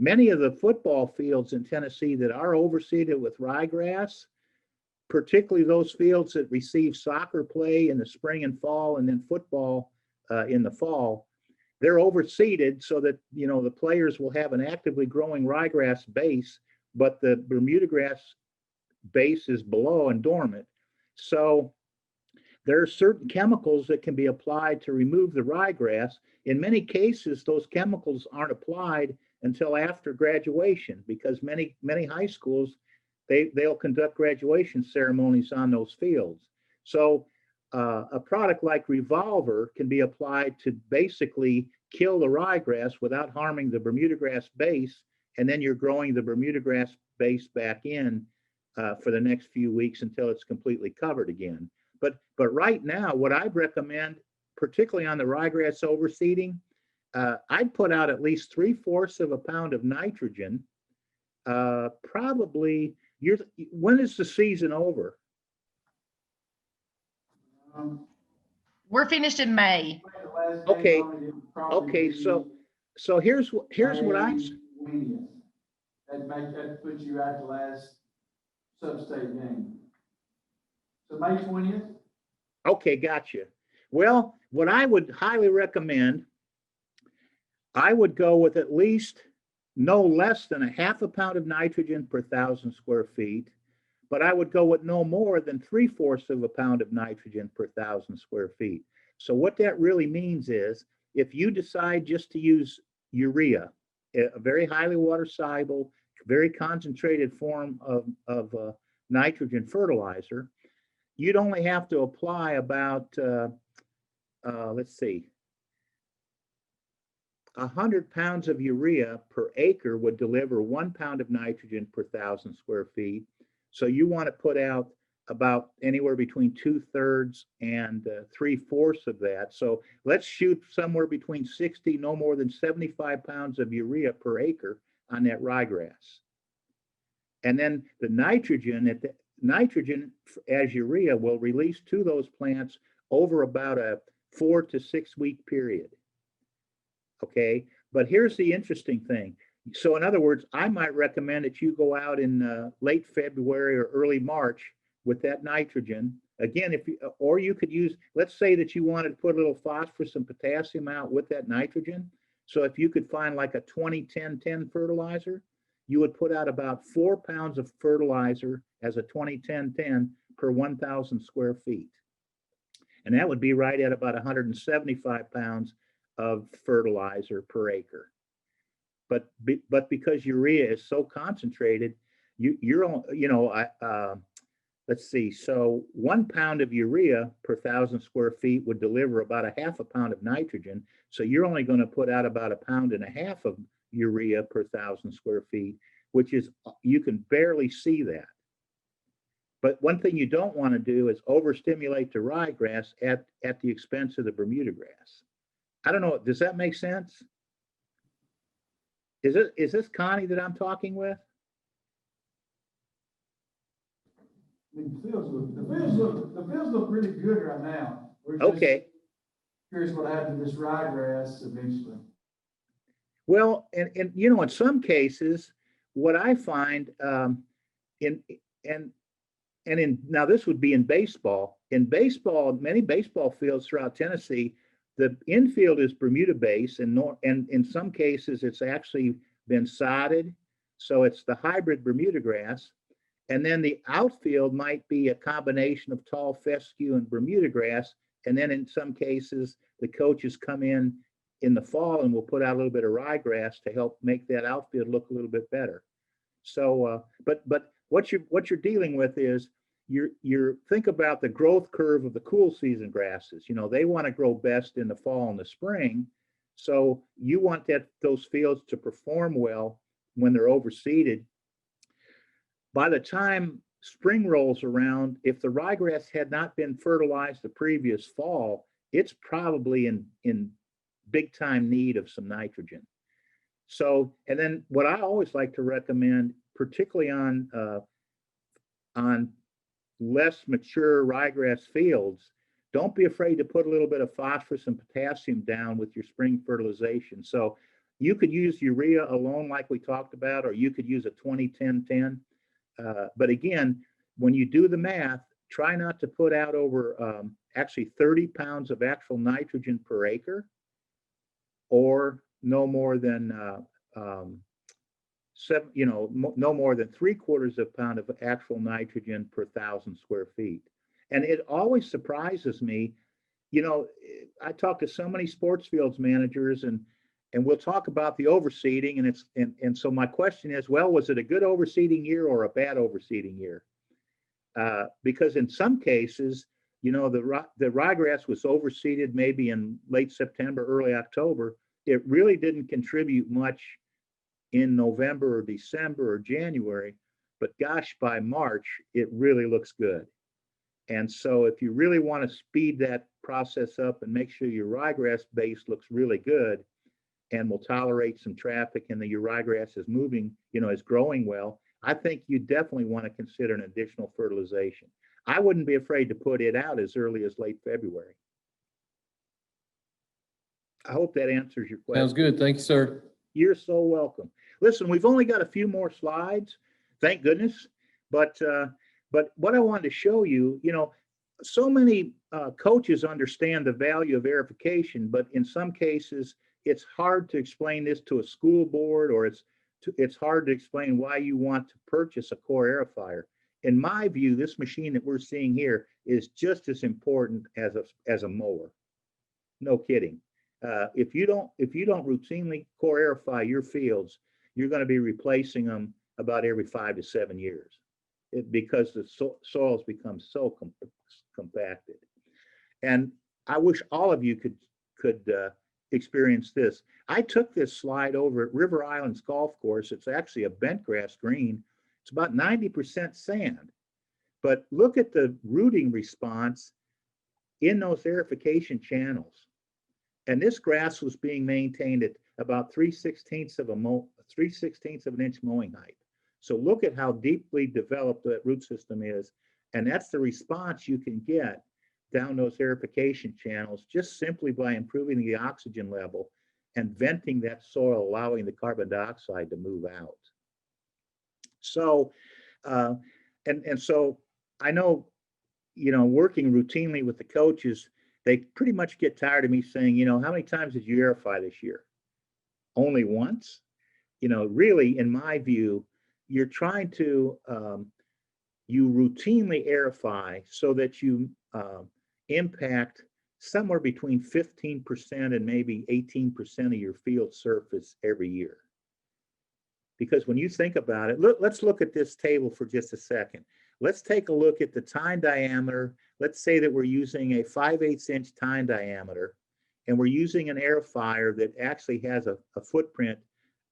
Many of the football fields in Tennessee that are overseeded with ryegrass, particularly those fields that receive soccer play in the spring and fall, and then football in the fall, they're overseeded so that, you know, the players will have an actively growing ryegrass base, but the Bermuda grass base is below and dormant. So there are certain chemicals that can be applied to remove the ryegrass. In many cases, those chemicals aren't applied until after graduation, because many high schools, they'll conduct graduation ceremonies on those fields. So a product like Revolver can be applied to basically kill the ryegrass without harming the Bermuda grass base, and then you're growing the Bermuda grass base back in for the next few weeks until it's completely covered again. But right now, what I'd recommend, particularly on the ryegrass overseeding, I'd put out at least 3/4 of a pound of nitrogen. Probably, when is the season over? We're finished in May. Okay, okay, so here's what I'm, That puts you at the last sub-state game. So May 20th? okay, gotcha. Well, what I would highly recommend, I would go with at least no less than a half a pound of nitrogen per 1,000 square feet, but I would go with no more than 3/4 of a pound of nitrogen per 1,000 square feet. So what that really means is, if you decide just to use urea, a very highly water soluble, very concentrated form of nitrogen fertilizer, you'd only have to apply about, let's see, 100 pounds of urea per acre would deliver 1 pound of nitrogen per 1,000 square feet. So you want to put out about anywhere between 2/3 and 3/4 of that. So let's shoot somewhere between 60, no more than 75 pounds of urea per acre on that ryegrass. And then the nitrogen as urea will release to those plants over about a 4 to 6 week period. Okay, but here's the interesting thing. So in other words, I might recommend that you go out in late February or early March with that nitrogen. Again, or you could use, let's say that you wanted to put a little phosphorus and potassium out with that nitrogen. So if you could find like a 20-10-10 fertilizer, you would put out about 4 pounds of fertilizer as a 20-10-10 per 1,000 square feet. And that would be right at about 175 pounds of fertilizer per acre. But because urea is so concentrated, let's see, so 1 pound of urea per 1,000 square feet would deliver about a half a pound of nitrogen. So you're only going to put out about 1.5 pounds of urea per 1,000 square feet, which is, you can barely see that. But one thing you don't want to do is overstimulate the ryegrass at the expense of the Bermuda grass. I don't know, does that make sense? Is this Connie that I'm talking with? The fields look really good right now. We're just Okay. curious what happened to this ryegrass eventually. Well, and in some cases, what I find now this would be in baseball. In baseball, many baseball fields throughout Tennessee, the infield is Bermuda base, and in some cases it's actually been sodded. So it's the hybrid Bermuda grass. And then the outfield might be a combination of tall fescue and Bermuda grass. And then in some cases, the coaches come in the fall and will put out a little bit of ryegrass to help make that outfield look a little bit better. So, but what you're dealing with is you're think about the growth curve of the cool season grasses. You know, they want to grow best in the fall and the spring. So you want those fields to perform well when they're overseeded. By the time spring rolls around, if the ryegrass had not been fertilized the previous fall, it's probably in big time need of some nitrogen. So, and then what I always like to recommend, particularly on less mature ryegrass fields, don't be afraid to put a little bit of phosphorus and potassium down with your spring fertilization. So you could use urea alone like we talked about, or you could use a 20-10-10. But again, when you do the math, try not to put out over actually 30 pounds of actual nitrogen per acre, or no more than no more than 3/4 pound of actual nitrogen per 1,000 square feet. And it always surprises me. You know, I talk to so many sports fields managers, and we'll talk about the overseeding, and so my question is, well, was it a good overseeding year or a bad overseeding year? Because in some cases, you know, the ryegrass was overseeded maybe in late September, early October. It really didn't contribute much in November or December or January, but gosh, by March, it really looks good. And so if you really want to speed that process up and make sure your ryegrass base looks really good and will tolerate some traffic, and the ryegrass is moving, you know, is growing well, I think you definitely want to consider an additional fertilization. I wouldn't be afraid to put it out as early as late February. I hope that answers your question. Sounds good. Thank you, sir. You're so welcome. Listen, we've only got a few more slides, thank goodness. But what I wanted to show you, you know, so many coaches understand the value of aerification, but in some cases, it's hard to explain this to a school board, or it's hard to explain why you want to purchase a core aerifier. In my view, this machine that we're seeing here is just as important as a mower. No kidding. If you don't routinely core aerify your fields, you're going to be replacing them about every 5 to 7 years, because the soils become so compacted. And I wish all of you could experience this. I took this slide over at River Islands Golf Course. It's actually a bent grass green. It's about 90% sand. But look at the rooting response in those aerification channels. And this grass was being maintained at about 3/16 of an inch mowing height. So look at how deeply developed that root system is. And that's the response you can get down those aerification channels just simply by improving the oxygen level and venting that soil, allowing the carbon dioxide to move out. So, and so I know, you know, working routinely with the coaches, they pretty much get tired of me saying, you know, how many times did you aerify this year? Only once? You know, really, in my view, you're trying to, you routinely aerify so that you impact somewhere between 15% and maybe 18% of your field surface every year. Because when you think about it, let's look at this table for just a second. Let's take a look at the tine diameter. Let's say that we're using a 5/8 inch tine diameter, and we're using an aerifier that actually has a footprint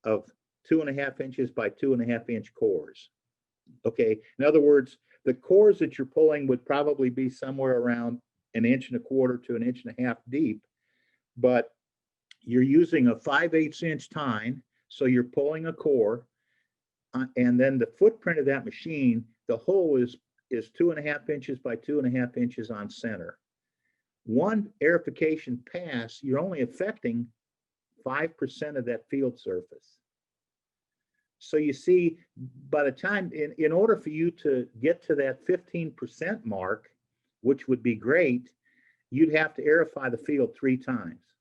of 2.5 inches by 2.5 inch cores. Okay, in other words, the cores that you're pulling would probably be somewhere around 1.25 to 1.5 inches deep, but you're using a 5/8 inch tine, so you're pulling a core, and then the footprint of that machine, the hole is 2.5 inches by 2.5 inches on center. One aerification pass, you're only affecting 5% of that field surface. So you see, by the time, in order for you to get to that 15% mark, which would be great, you'd have to aerify the field 3 times.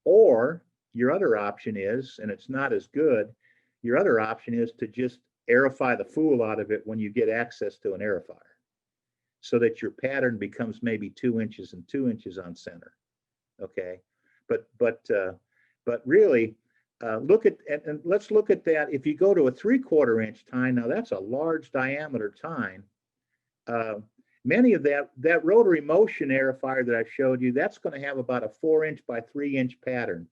Or your other option is, and it's not as good, your other option is to just aerify the fool out of it when you get access to an aerifier, so that your pattern becomes maybe 2 inches and 2 inches on center. Okay, but really, look at, and let's look at that. If you go to a 3/4 inch tine, now that's a large diameter tine. Many of that rotary motion aerifier that I showed you, that's going to have about a 4 inch by 3 inch pattern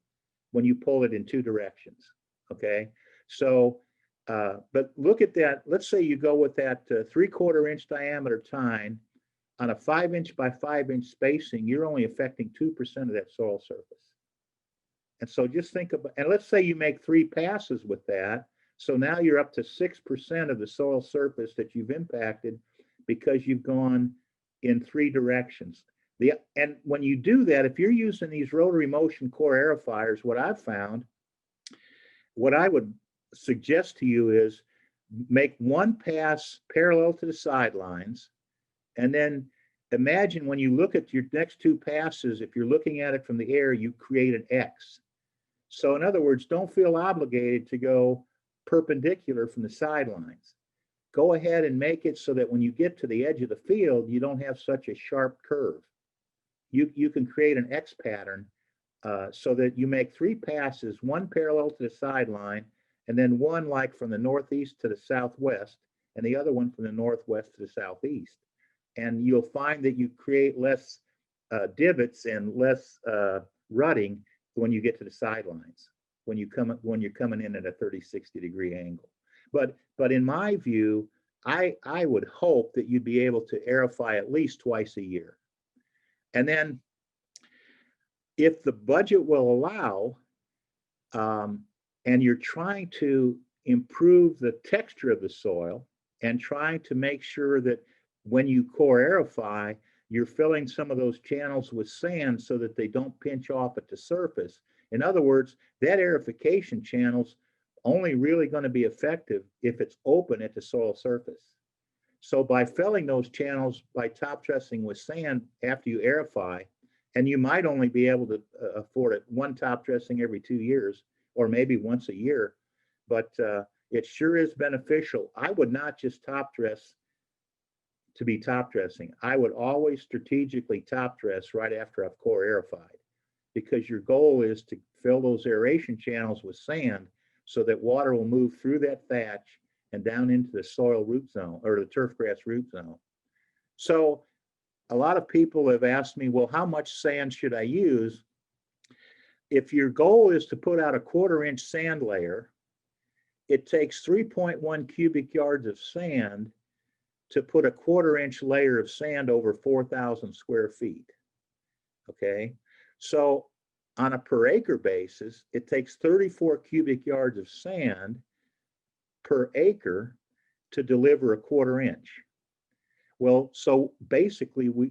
when you pull it in 2 directions. Okay, so but look at that. Let's say you go with that 3/4 inch diameter tine on a 5 inch by 5 inch spacing. You're only affecting 2% of that soil surface. And so just think about, and let's say you make 3 passes with that. So now you're up to 6% of the soil surface that you've impacted because you've gone in 3 directions. And when you do that, if you're using these rotary motion core aerifiers, what I've found, what I would suggest to you is make 1 pass parallel to the sidelines, and then imagine when you look at your next 2 passes, if you're looking at it from the air, you create an X. So in other words, don't feel obligated to go perpendicular from the sidelines. Go ahead and make it so that when you get to the edge of the field, you don't have such a sharp curve. You can create an X pattern so that you make 3 passes, 1 parallel to the sideline, and then 1 like from the northeast to the southwest, and the other one from the northwest to the southeast. And you'll find that you create less divots and less rutting when you get to the sidelines, when you're coming in at a 30-60 degree angle. But in my view, I would hope that you'd be able to aerify at least twice a year. And then if the budget will allow, and you're trying to improve the texture of the soil and trying to make sure that when you core aerify, you're filling some of those channels with sand so that they don't pinch off at the surface. In other words, that aerification channel's only really going to be effective if it's open at the soil surface. So by filling those channels by top dressing with sand after you aerify, and you might only be able to afford it 1 top dressing every 2 years, or maybe once a year, but it sure is beneficial. I would not just top dress to be top dressing. I would always strategically top dress right after I've core aerified, because your goal is to fill those aeration channels with sand so that water will move through that thatch and down into the soil root zone, or the turfgrass root zone. So a lot of people have asked me, well, how much sand should I use? If your goal is to put out a 1/4 inch sand layer, it takes 3.1 cubic yards of sand to put a 1/4 inch layer of sand over 4,000 square feet. Okay, so on a per acre basis, it takes 34 cubic yards of sand per acre to deliver a 1/4 inch. Well, so basically, we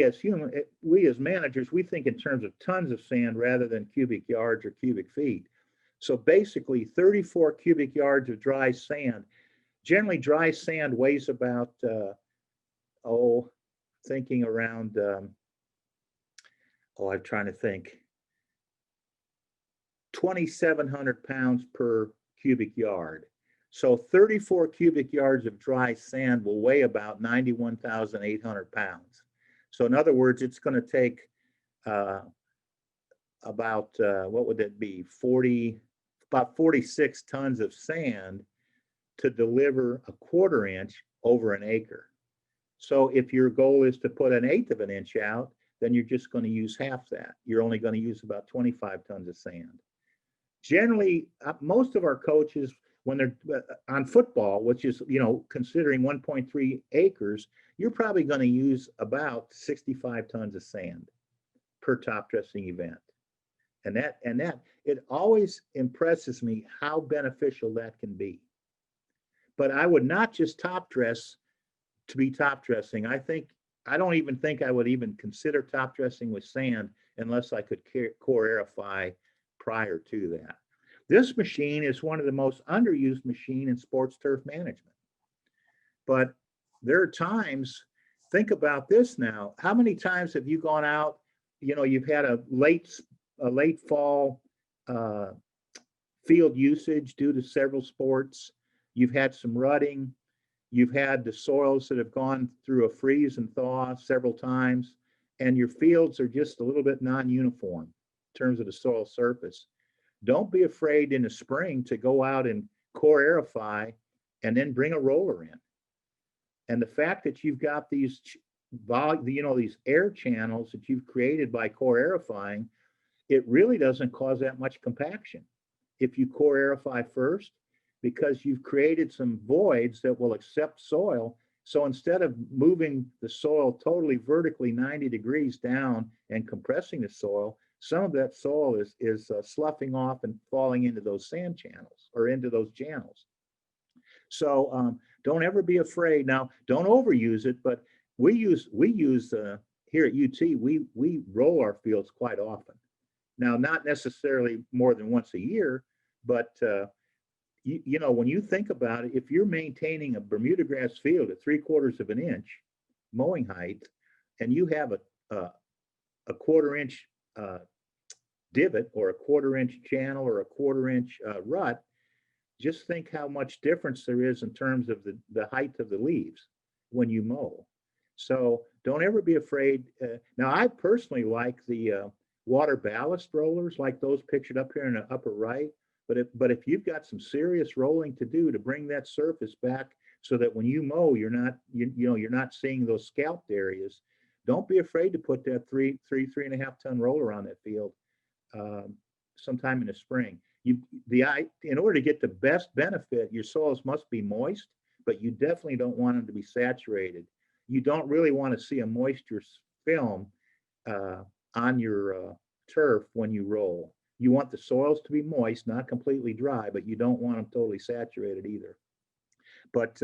as managers, we think in terms of tons of sand rather than cubic yards or cubic feet. So basically 34 cubic yards of dry sand. Generally dry sand weighs about, thinking around, I'm trying to think, 2,700 pounds per cubic yard. So 34 cubic yards of dry sand will weigh about 91,800 pounds. So in other words, it's going to take about, what would that be? About 46 tons of sand to deliver a 1/4 inch over an acre. So if your goal is to put 1/8 of an inch out, then you're just going to use half that. You're only going to use about 25 tons of sand. Generally, most of our coaches, when they're on football, which is, considering 1.3 acres, you're probably going to use about 65 tons of sand per top dressing event. And that it always impresses me how beneficial that can be. But I would not just top dress to be top dressing. I don't even think I would even consider top dressing with sand unless I could core aerify prior to that. This machine is one of the most underused machine in sports turf management. But there are times, think about this now, how many times have you gone out, you've had a late a late fall field usage due to several sports. You've had some rutting. You've had the soils that have gone through a freeze and thaw several times, and your fields are just a little bit non-uniform in terms of the soil surface. Don't be afraid in the spring to go out and core aerify and then bring a roller in. And the fact that you've got these, these air channels that you've created by core aerifying, it really doesn't cause that much compaction if you core aerify first, because you've created some voids that will accept soil. So instead of moving the soil totally vertically 90 degrees down and compressing the soil, some of that soil is sloughing off and falling into those sand channels or into those channels. So don't ever be afraid. Now, don't overuse it, but we use here at UT, we roll our fields quite often. Now, not necessarily more than once a year, but you know, when you think about it, if you're maintaining a Bermuda grass field at 3/4 of an inch mowing height, and you have a 1/4 inch divot or a 1/4 inch channel or a 1/4 inch rut, just think how much difference there is in terms of the height of the leaves when you mow. So don't ever be afraid. Now, I personally like the water ballast rollers like those pictured up here in the upper right. But if you've got some serious rolling to do to bring that surface back so that when you mow, you're not seeing those scalped areas, don't be afraid to put that 3.5 ton roller on that field sometime in the spring. In order to get the best benefit, your soils must be moist, but you definitely don't want them to be saturated. You don't really want to see a moisture film on your turf when you roll. You want the soils to be moist, not completely dry, but you don't want them totally saturated either. But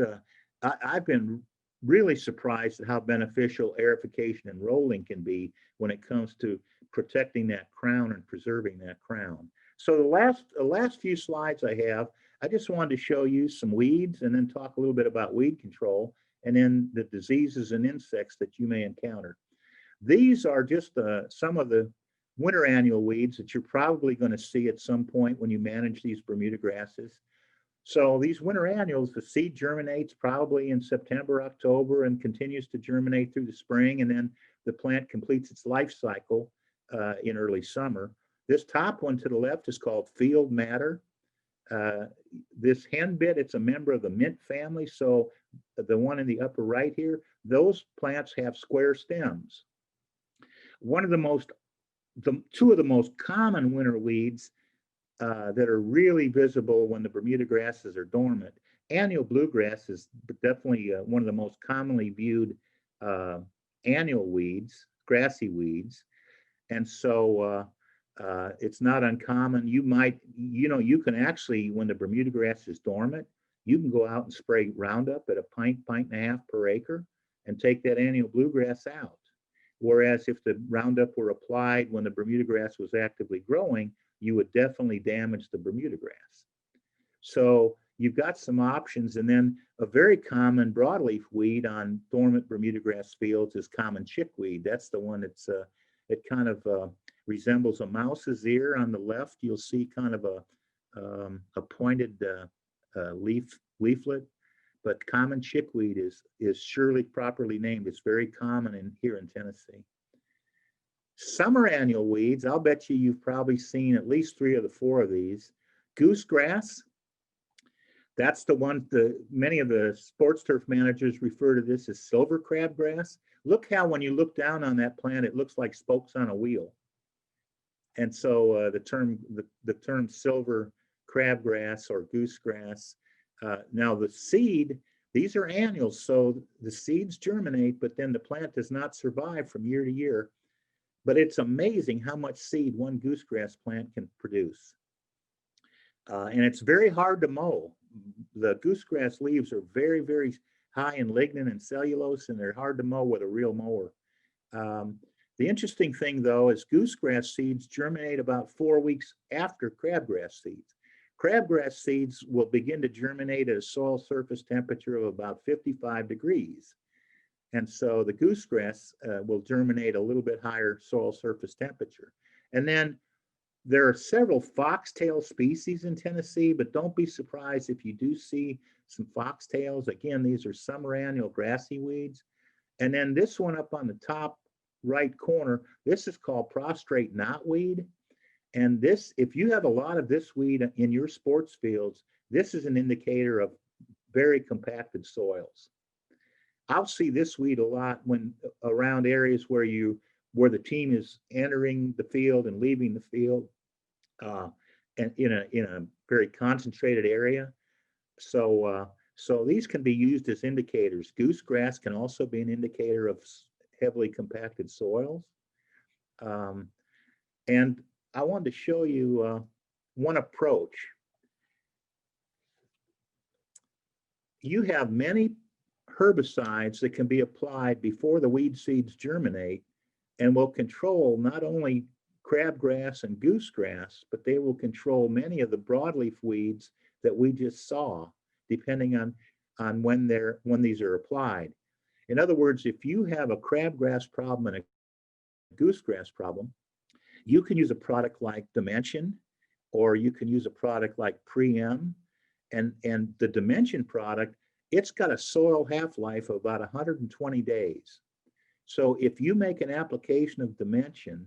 I've been really surprised at how beneficial aerification and rolling can be when it comes to protecting that crown and preserving that crown. So the last few slides I have, I just wanted to show you some weeds and then talk a little bit about weed control and then the diseases and insects that you may encounter. These are just some of the winter annual weeds that you're probably going to see at some point when you manage these Bermuda grasses. So these winter annuals, the seed germinates probably in September, October, and continues to germinate through the spring, and then the plant completes its life cycle in early summer. This top one to the left is called field madder. This henbit, it's a member of the mint family. So the one in the upper right here, those plants have square stems. Two of the most common winter weeds that are really visible when the Bermuda grasses are dormant. Annual bluegrass is definitely one of the most commonly viewed annual weeds, grassy weeds. And so it's not uncommon. You can actually, when the Bermuda grass is dormant, you can go out and spray Roundup at a pint and a half per acre and take that annual bluegrass out. Whereas if the Roundup were applied when the Bermuda grass was actively growing, you would definitely damage the Bermuda grass. So you've got some options. And then a very common broadleaf weed on dormant Bermuda grass fields is common chickweed. That's the one that's, it kind of resembles a mouse's ear. On the left, you'll see kind of a pointed leaflet. But common chickweed is surely properly named. It's very common here in Tennessee. Summer annual weeds, I'll bet you've probably seen at least 3 of the 4 of these. Goosegrass, that's the one many of the sports turf managers refer to this as silver crabgrass. Look how when you look down on that plant, it looks like spokes on a wheel. And so the term silver crabgrass or goosegrass. Now the seed, these are annuals, so the seeds germinate, but then the plant does not survive from year to year. But it's amazing how much seed one goosegrass plant can produce. And it's very hard to mow. The goosegrass leaves are very, very high in lignin and cellulose, and they're hard to mow with a real mower. The interesting thing, though, is goosegrass seeds germinate about 4 weeks after crabgrass seeds. Crabgrass seeds will begin to germinate at a soil surface temperature of about 55 degrees. And so the goosegrass will germinate a little bit higher soil surface temperature. And then There are several foxtail species in Tennessee, but don't be surprised if you do see some foxtails. Again, these are summer annual grassy weeds. And then this one up on the top right corner, this is called prostrate knotweed. And this, if you have a lot of this weed in your sports fields, this is an indicator of very compacted soils. I'll see this weed a lot when around areas where the team is entering the field and leaving the field, and in a very concentrated area. So these can be used as indicators. Goosegrass can also be an indicator of heavily compacted soils. And I wanted to show you one approach. You have many herbicides that can be applied before the weed seeds germinate and will control not only crabgrass and goosegrass, but they will control many of the broadleaf weeds that we just saw, depending on when these are applied. In other words, if you have a crabgrass problem and a goosegrass problem, you can use a product like Dimension, or you can use a product like Pre-M. And the Dimension product, it's got a soil half-life of about 120 days. So if you make an application of Dimension,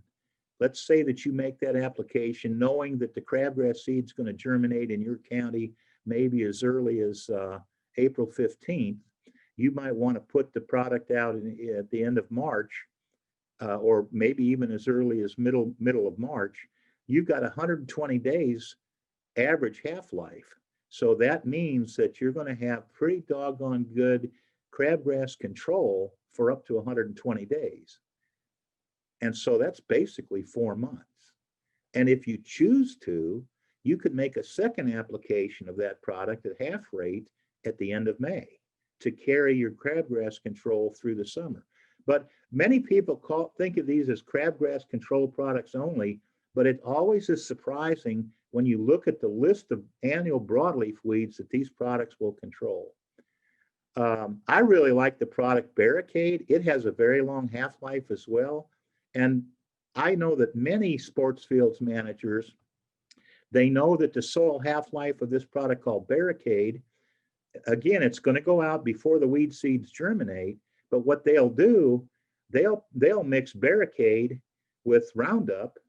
let's say that you make that application knowing that the crabgrass seed is going to germinate in your county maybe as early as April 15th, you might want to put the product out at the end of March, or maybe even as early as middle of March. You've got 120 days average half-life. So that means that you're going to have pretty doggone good crabgrass control for up to 120 days. And so that's basically 4 months. And if you choose to, you could make a second application of that product at half rate at the end of May to carry your crabgrass control through the summer. But many people think of these as crabgrass control products only, but it always is surprising when you look at the list of annual broadleaf weeds that these products will control. I really like the product Barricade. It has a very long half-life as well. And I know that many sports fields managers, they know that the soil half-life of this product called Barricade, again, it's going to go out before the weed seeds germinate, but what they'll do, they'll mix Barricade with Roundup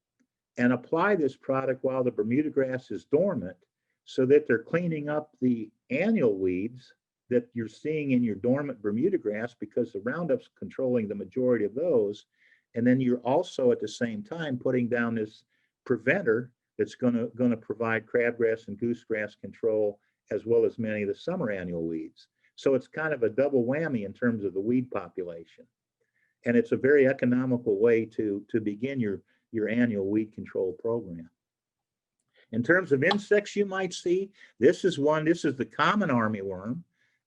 and apply this product while the Bermuda grass is dormant, so that they're cleaning up the annual weeds that you're seeing in your dormant Bermuda grass, because the Roundup's controlling the majority of those. And then you're also at the same time putting down this preventer that's going to provide crabgrass and goosegrass control, as well as many of the summer annual weeds. So it's kind of a double whammy in terms of the weed population. And it's a very economical way to begin your annual weed control program. In terms of insects you might see, this is the common armyworm.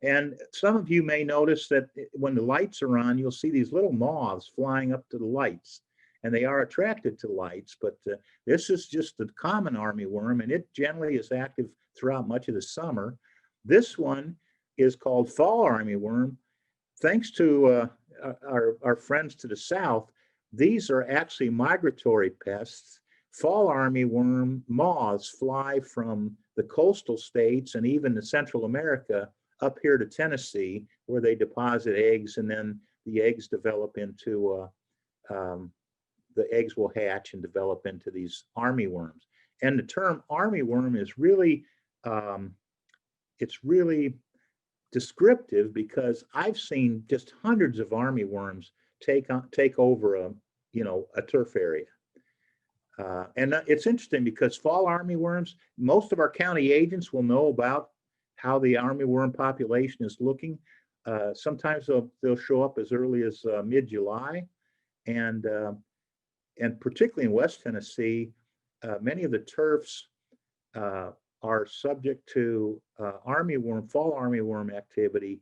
And some of you may notice that when the lights are on, you'll see these little moths flying up to the lights, and they are attracted to lights. But this is just the common armyworm, and it generally is active throughout much of the summer. This one is called fall armyworm. Thanks to our friends to the south, these are actually migratory pests. Fall armyworm moths fly from the coastal states and even to Central America up here to Tennessee, where they deposit eggs, and then the eggs develop into, the eggs will hatch and develop into these armyworms. And the term armyworm is really, it's really descriptive, because I've seen just hundreds of armyworms take over a turf area. And it's interesting because fall armyworms, most of our county agents will know about how the armyworm population is looking. Sometimes they'll show up as early as mid-July, and particularly in West Tennessee, many of the turfs are subject to fall armyworm activity,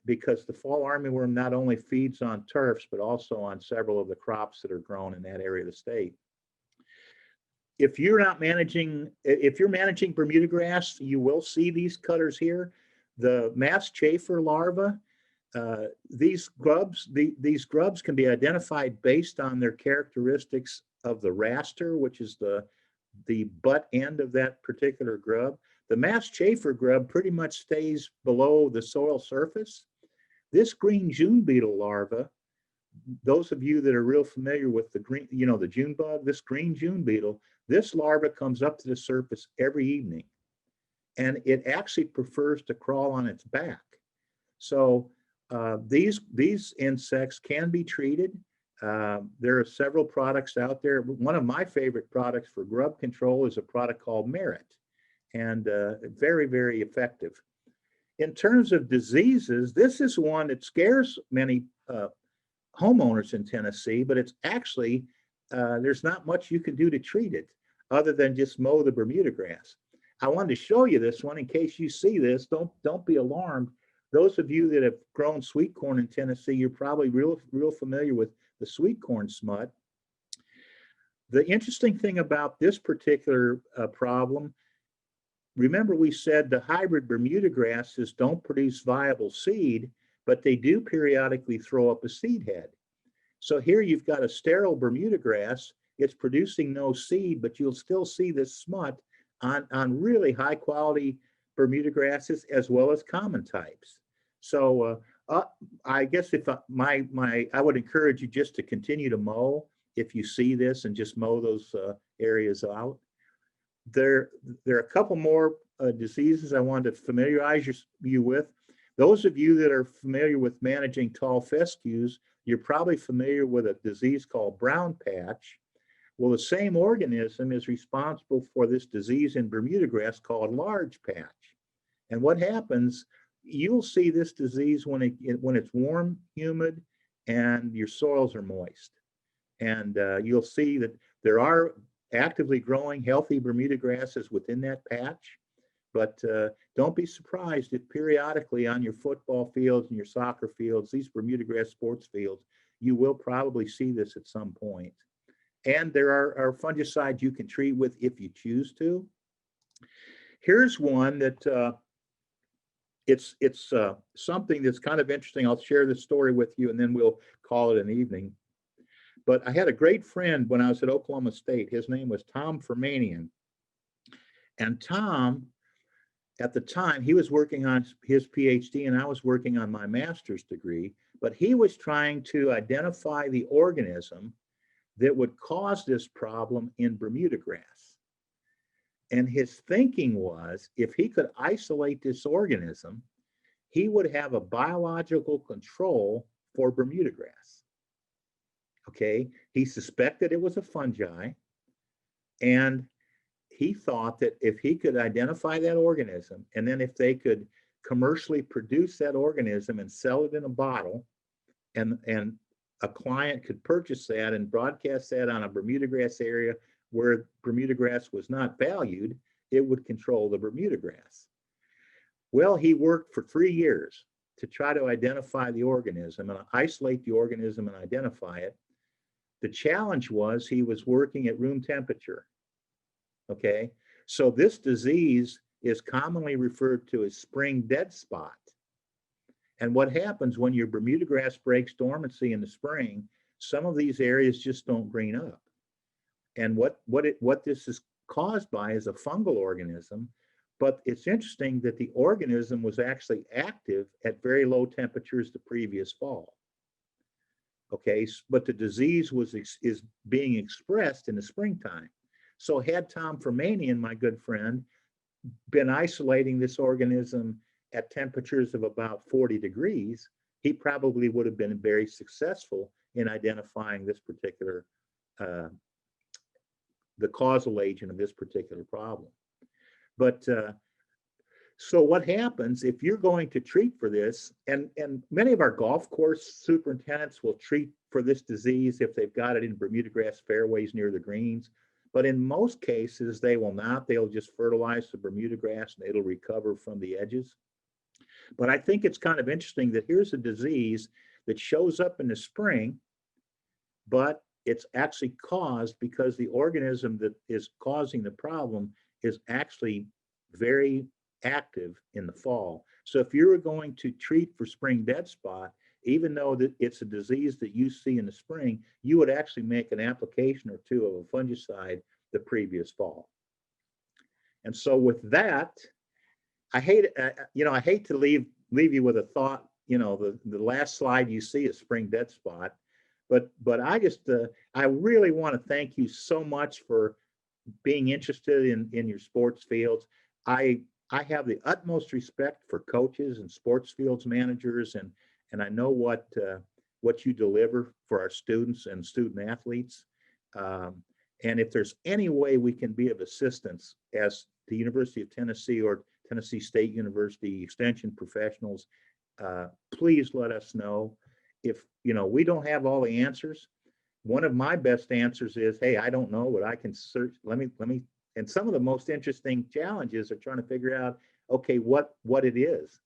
because the fall armyworm not only feeds on turfs, but also on several of the crops that are grown in that area of the state. If you're managing Bermuda grass, you will see these cutters here. The mass chafer larvae, these grubs can be identified based on their characteristics of the raster, which is the the butt end of that particular grub. The mass chafer grub pretty much stays below the soil surface. This green June beetle larva, those of you that are real familiar with the green, the June bug, this green June beetle, this larva comes up to the surface every evening, and it actually prefers to crawl on its back. So these insects can be treated. There are several products out there. One of my favorite products for grub control is a product called Merit, and very, very effective. In terms of diseases, this is one that scares many homeowners in Tennessee, but it's actually, there's not much you can do to treat it other than just mow the Bermuda grass. I wanted to show you this one in case you see this. Don't be alarmed. Those of you that have grown sweet corn in Tennessee, you're probably real familiar with the sweet corn smut. The interesting thing about this particular problem, remember we said the hybrid Bermuda grasses don't produce viable seed, but they do periodically throw up a seed head. So here you've got a sterile Bermuda grass. It's producing no seed, but you'll still see this smut on really high quality Bermuda grasses as well as common types. So I guess if I would encourage you just to continue to mow if you see this, and just mow those areas out. There are a couple more diseases I wanted to familiarize you with. Those of you that are familiar with managing tall fescues, you're probably familiar with a disease called brown patch. Well, the same organism is responsible for this disease in Bermuda grass called large patch. And what happens, you'll see this disease when it's warm, humid, and your soils are moist. And you'll see that there are actively growing healthy Bermuda grasses within that patch. But don't be surprised if periodically on your football fields and your soccer fields, these Bermuda grass sports fields, you will probably see this at some point. And there are fungicides you can treat with if you choose to. Here's one that it's something that's kind of interesting. I'll share this story with you, and then we'll call it an evening. But I had a great friend when I was at Oklahoma State. His name was Tom Fermanian. And Tom, at the time, he was working on his PhD and I was working on my master's degree, but he was trying to identify the organism that would cause this problem in Bermuda grass. And his thinking was, if he could isolate this organism, he would have a biological control for Bermuda grass. Okay, he suspected it was a fungi, and he thought that if he could identify that organism, and then if they could commercially produce that organism and sell it in a bottle, and a client could purchase that and broadcast that on a Bermuda grass area where Bermuda grass was not valued, it would control the Bermuda grass. Well, he worked for 3 years to try to identify the organism and isolate the organism and identify it. The challenge was he was working at room temperature. Okay, so this disease is commonly referred to as spring dead spot. And what happens when your Bermuda grass breaks dormancy in the spring, some of these areas just don't green up. And what this is caused by is a fungal organism, but it's interesting that the organism was actually active at very low temperatures the previous fall. Okay, but the disease is being expressed in the springtime. So had Tom Fermanian, my good friend, been isolating this organism at temperatures of about 40 degrees, he probably would have been very successful in identifying this particular, the causal agent of this particular problem. But so what happens if you're going to treat for this, and many of our golf course superintendents will treat for this disease if they've got it in Bermuda grass fairways near the greens, but in most cases they will not. They'll just fertilize the Bermuda grass and it'll recover from the edges. But I think it's kind of interesting that here's a disease that shows up in the spring, but it's actually caused because the organism that is causing the problem is actually very active in the fall. So if you were going to treat for spring dead spot, even though that it's a disease that you see in the spring, you would actually make an application or two of a fungicide the previous fall. And so with that, I hate, I hate to leave you with a thought, the last slide you see is spring dead spot, but I just, I really want to thank you so much for being interested in your sports fields. I have the utmost respect for coaches and sports fields managers, and I know what you deliver for our students and student athletes. And if there's any way we can be of assistance as the University of Tennessee or Tennessee State University Extension professionals, please let us know. If we don't have all the answers, one of my best answers is, hey, I don't know, but I can search. Let me. And some of the most interesting challenges are trying to figure out, okay, what it is.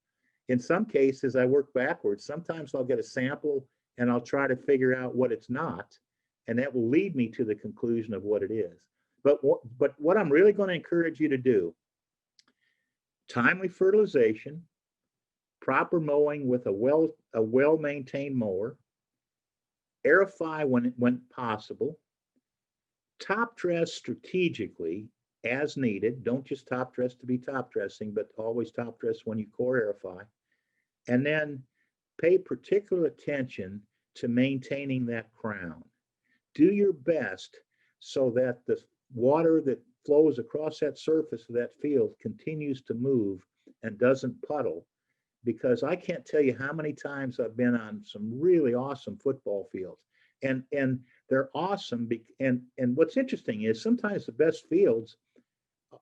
In some cases, I work backwards. Sometimes I'll get a sample and I'll try to figure out what it's not, and that will lead me to the conclusion of what it is. But what I'm really going to encourage you to do: timely fertilization, proper mowing with a well-maintained mower, aerify when possible, top dress strategically as needed. Don't just top dress to be top dressing, but always top dress when you core aerify. And then pay particular attention to maintaining that crown. Do your best so that the water that flows across that surface of that field continues to move and doesn't puddle, because I can't tell you how many times I've been on some really awesome football fields, and they're awesome. And what's interesting is sometimes the best fields,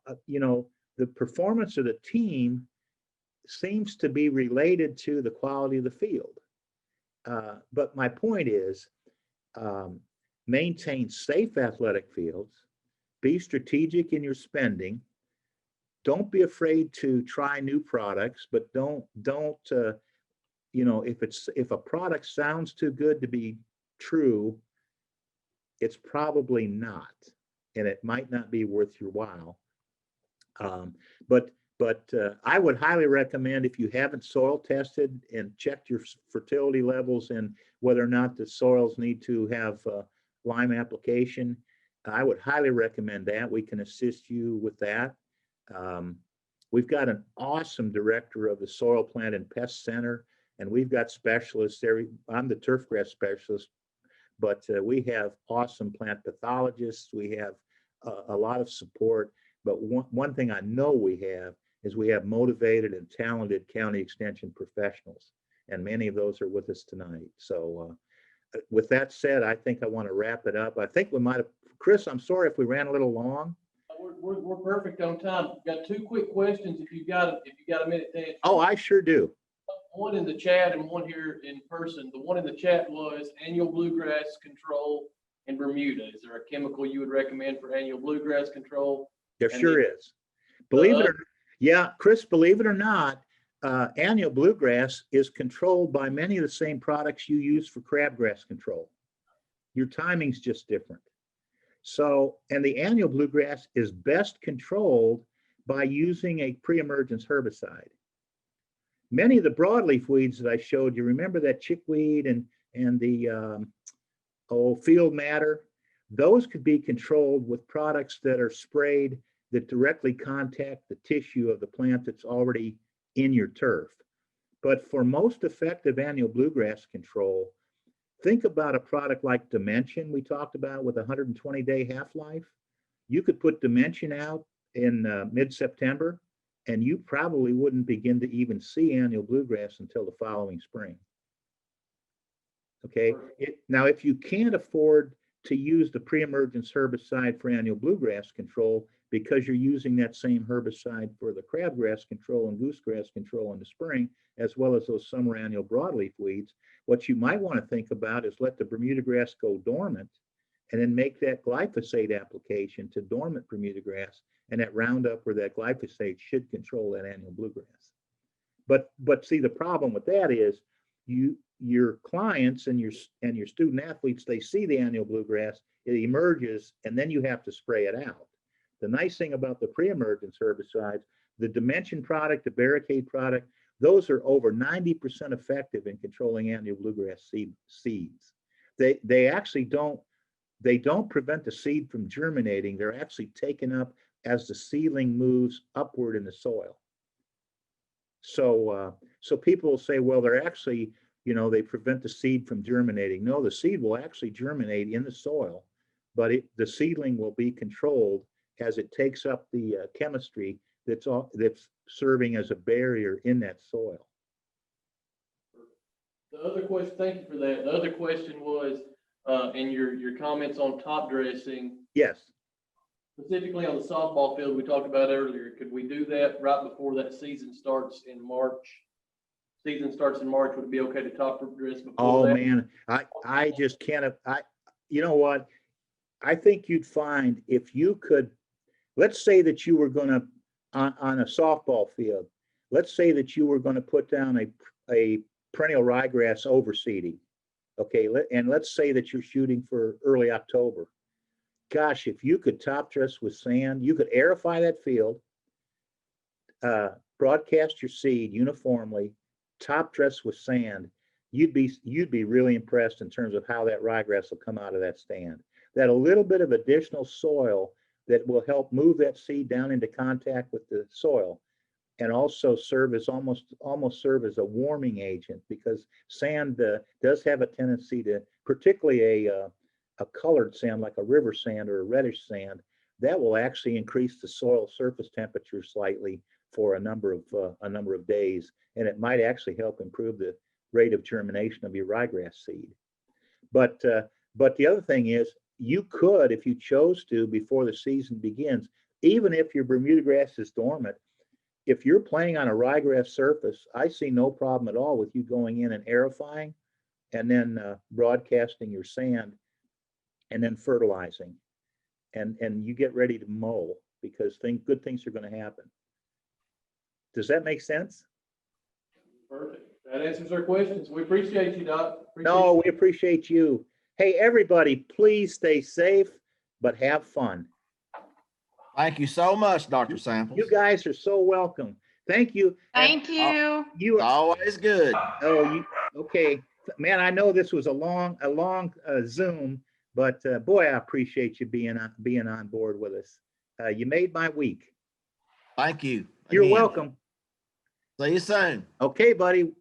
the performance of the team seems to be related to the quality of the field. But my point is, maintain safe athletic fields, be strategic in your spending. Don't be afraid to try new products, but don't if a product sounds too good to be true, it's probably not, and it might not be worth your while. But I would highly recommend, if you haven't soil tested and checked your fertility levels and whether or not the soils need to have lime application, I would highly recommend that. We can assist you with that. We've got an awesome director of the Soil Plant and Pest Center, and we've got specialists there. I'm the turfgrass specialist, but we have awesome plant pathologists. We have a lot of support. But one thing I know we have is we have motivated and talented county extension professionals, and many of those are with us tonight. So with that said, I think I want to wrap it up. I think we might have, Chris, I'm sorry if we ran a little long. We're perfect on time. We've got two quick questions if you got a minute to answer. Oh, I sure do. One in the chat and one here in person. The one in the chat was annual bluegrass control in Bermuda. Is there a chemical you would recommend for annual bluegrass control? There sure is. Believe it or not, yeah, Chris, believe it or not, annual bluegrass is controlled by many of the same products you use for crabgrass control. Your timing's just different. So, and the annual bluegrass is best controlled by using a pre-emergence herbicide. Many of the broadleaf weeds that I showed you, remember that chickweed and the field matter, those could be controlled with products that are sprayed that directly contact the tissue of the plant that's already in your turf. But for most effective annual bluegrass control, think about a product like Dimension we talked about with a 120-day half-life. You could put Dimension out in mid-September, and you probably wouldn't begin to even see annual bluegrass until the following spring. Okay, now if you can't afford to use the pre-emergence herbicide for annual bluegrass control because you're using that same herbicide for the crabgrass control and goosegrass control in the spring, as well as those summer annual broadleaf weeds, what you might want to think about is let the Bermuda grass go dormant and then make that glyphosate application to dormant Bermuda grass, and that Roundup or that glyphosate should control that annual bluegrass. But see, the problem with that is your clients and your student athletes, they see the annual bluegrass, it emerges, and then you have to spray it out. The nice thing about the pre-emergence herbicides, the Dimension product, the Barricade product, those are over 90% effective in controlling annual bluegrass seeds. They actually don't they don't prevent the seed from germinating. They're actually taken up as the seedling moves upward in the soil. So, so people will say, well, they're actually, they prevent the seed from germinating. No, the seed will actually germinate in the soil, but the seedling will be controlled as it takes up the chemistry that's serving as a barrier in that soil. The other question, thank you for that. The other question was, in your comments on top dressing, Yes. specifically on the softball field we talked about earlier, could we do that right before that season starts in March? Season starts in March, would it be okay to top dress before Oh, that? man, I just can't, you know what? I think you'd find if you could, let's say that you were gonna, on a softball field, let's say that you were gonna put down a perennial ryegrass overseeding. Okay, and let's say that you're shooting for early October. Gosh, if you could top dress with sand, you could aerify that field, broadcast your seed uniformly, top dress with sand, you'd be really impressed in terms of how that ryegrass will come out of that stand. That a little bit of additional soil that will help move that seed down into contact with the soil, and also serve as almost serve as a warming agent, because sand does have a tendency to, particularly a colored sand like a river sand or a reddish sand, that will actually increase the soil surface temperature slightly for a number of days, and it might actually help improve the rate of germination of your ryegrass seed. But the other thing is, you could, if you chose to, before the season begins, even if your Bermuda grass is dormant, if you're playing on a ryegrass surface, I see no problem at all with you going in and aerifying and then broadcasting your sand and then fertilizing, and you get ready to mow, because good things are going to happen. Does that make sense? Perfect. That answers our questions. We appreciate you, Doc. No, we appreciate you. Hey, everybody, please stay safe, but have fun. Thank you so much, Dr. Samples. You guys are so welcome. Thank you. Thank you. You It's always good. okay, man, I know this was a long Zoom, but boy, I appreciate you being on board with us. You made my week. Thank you. You're again. welcome. See you soon. Okay, buddy.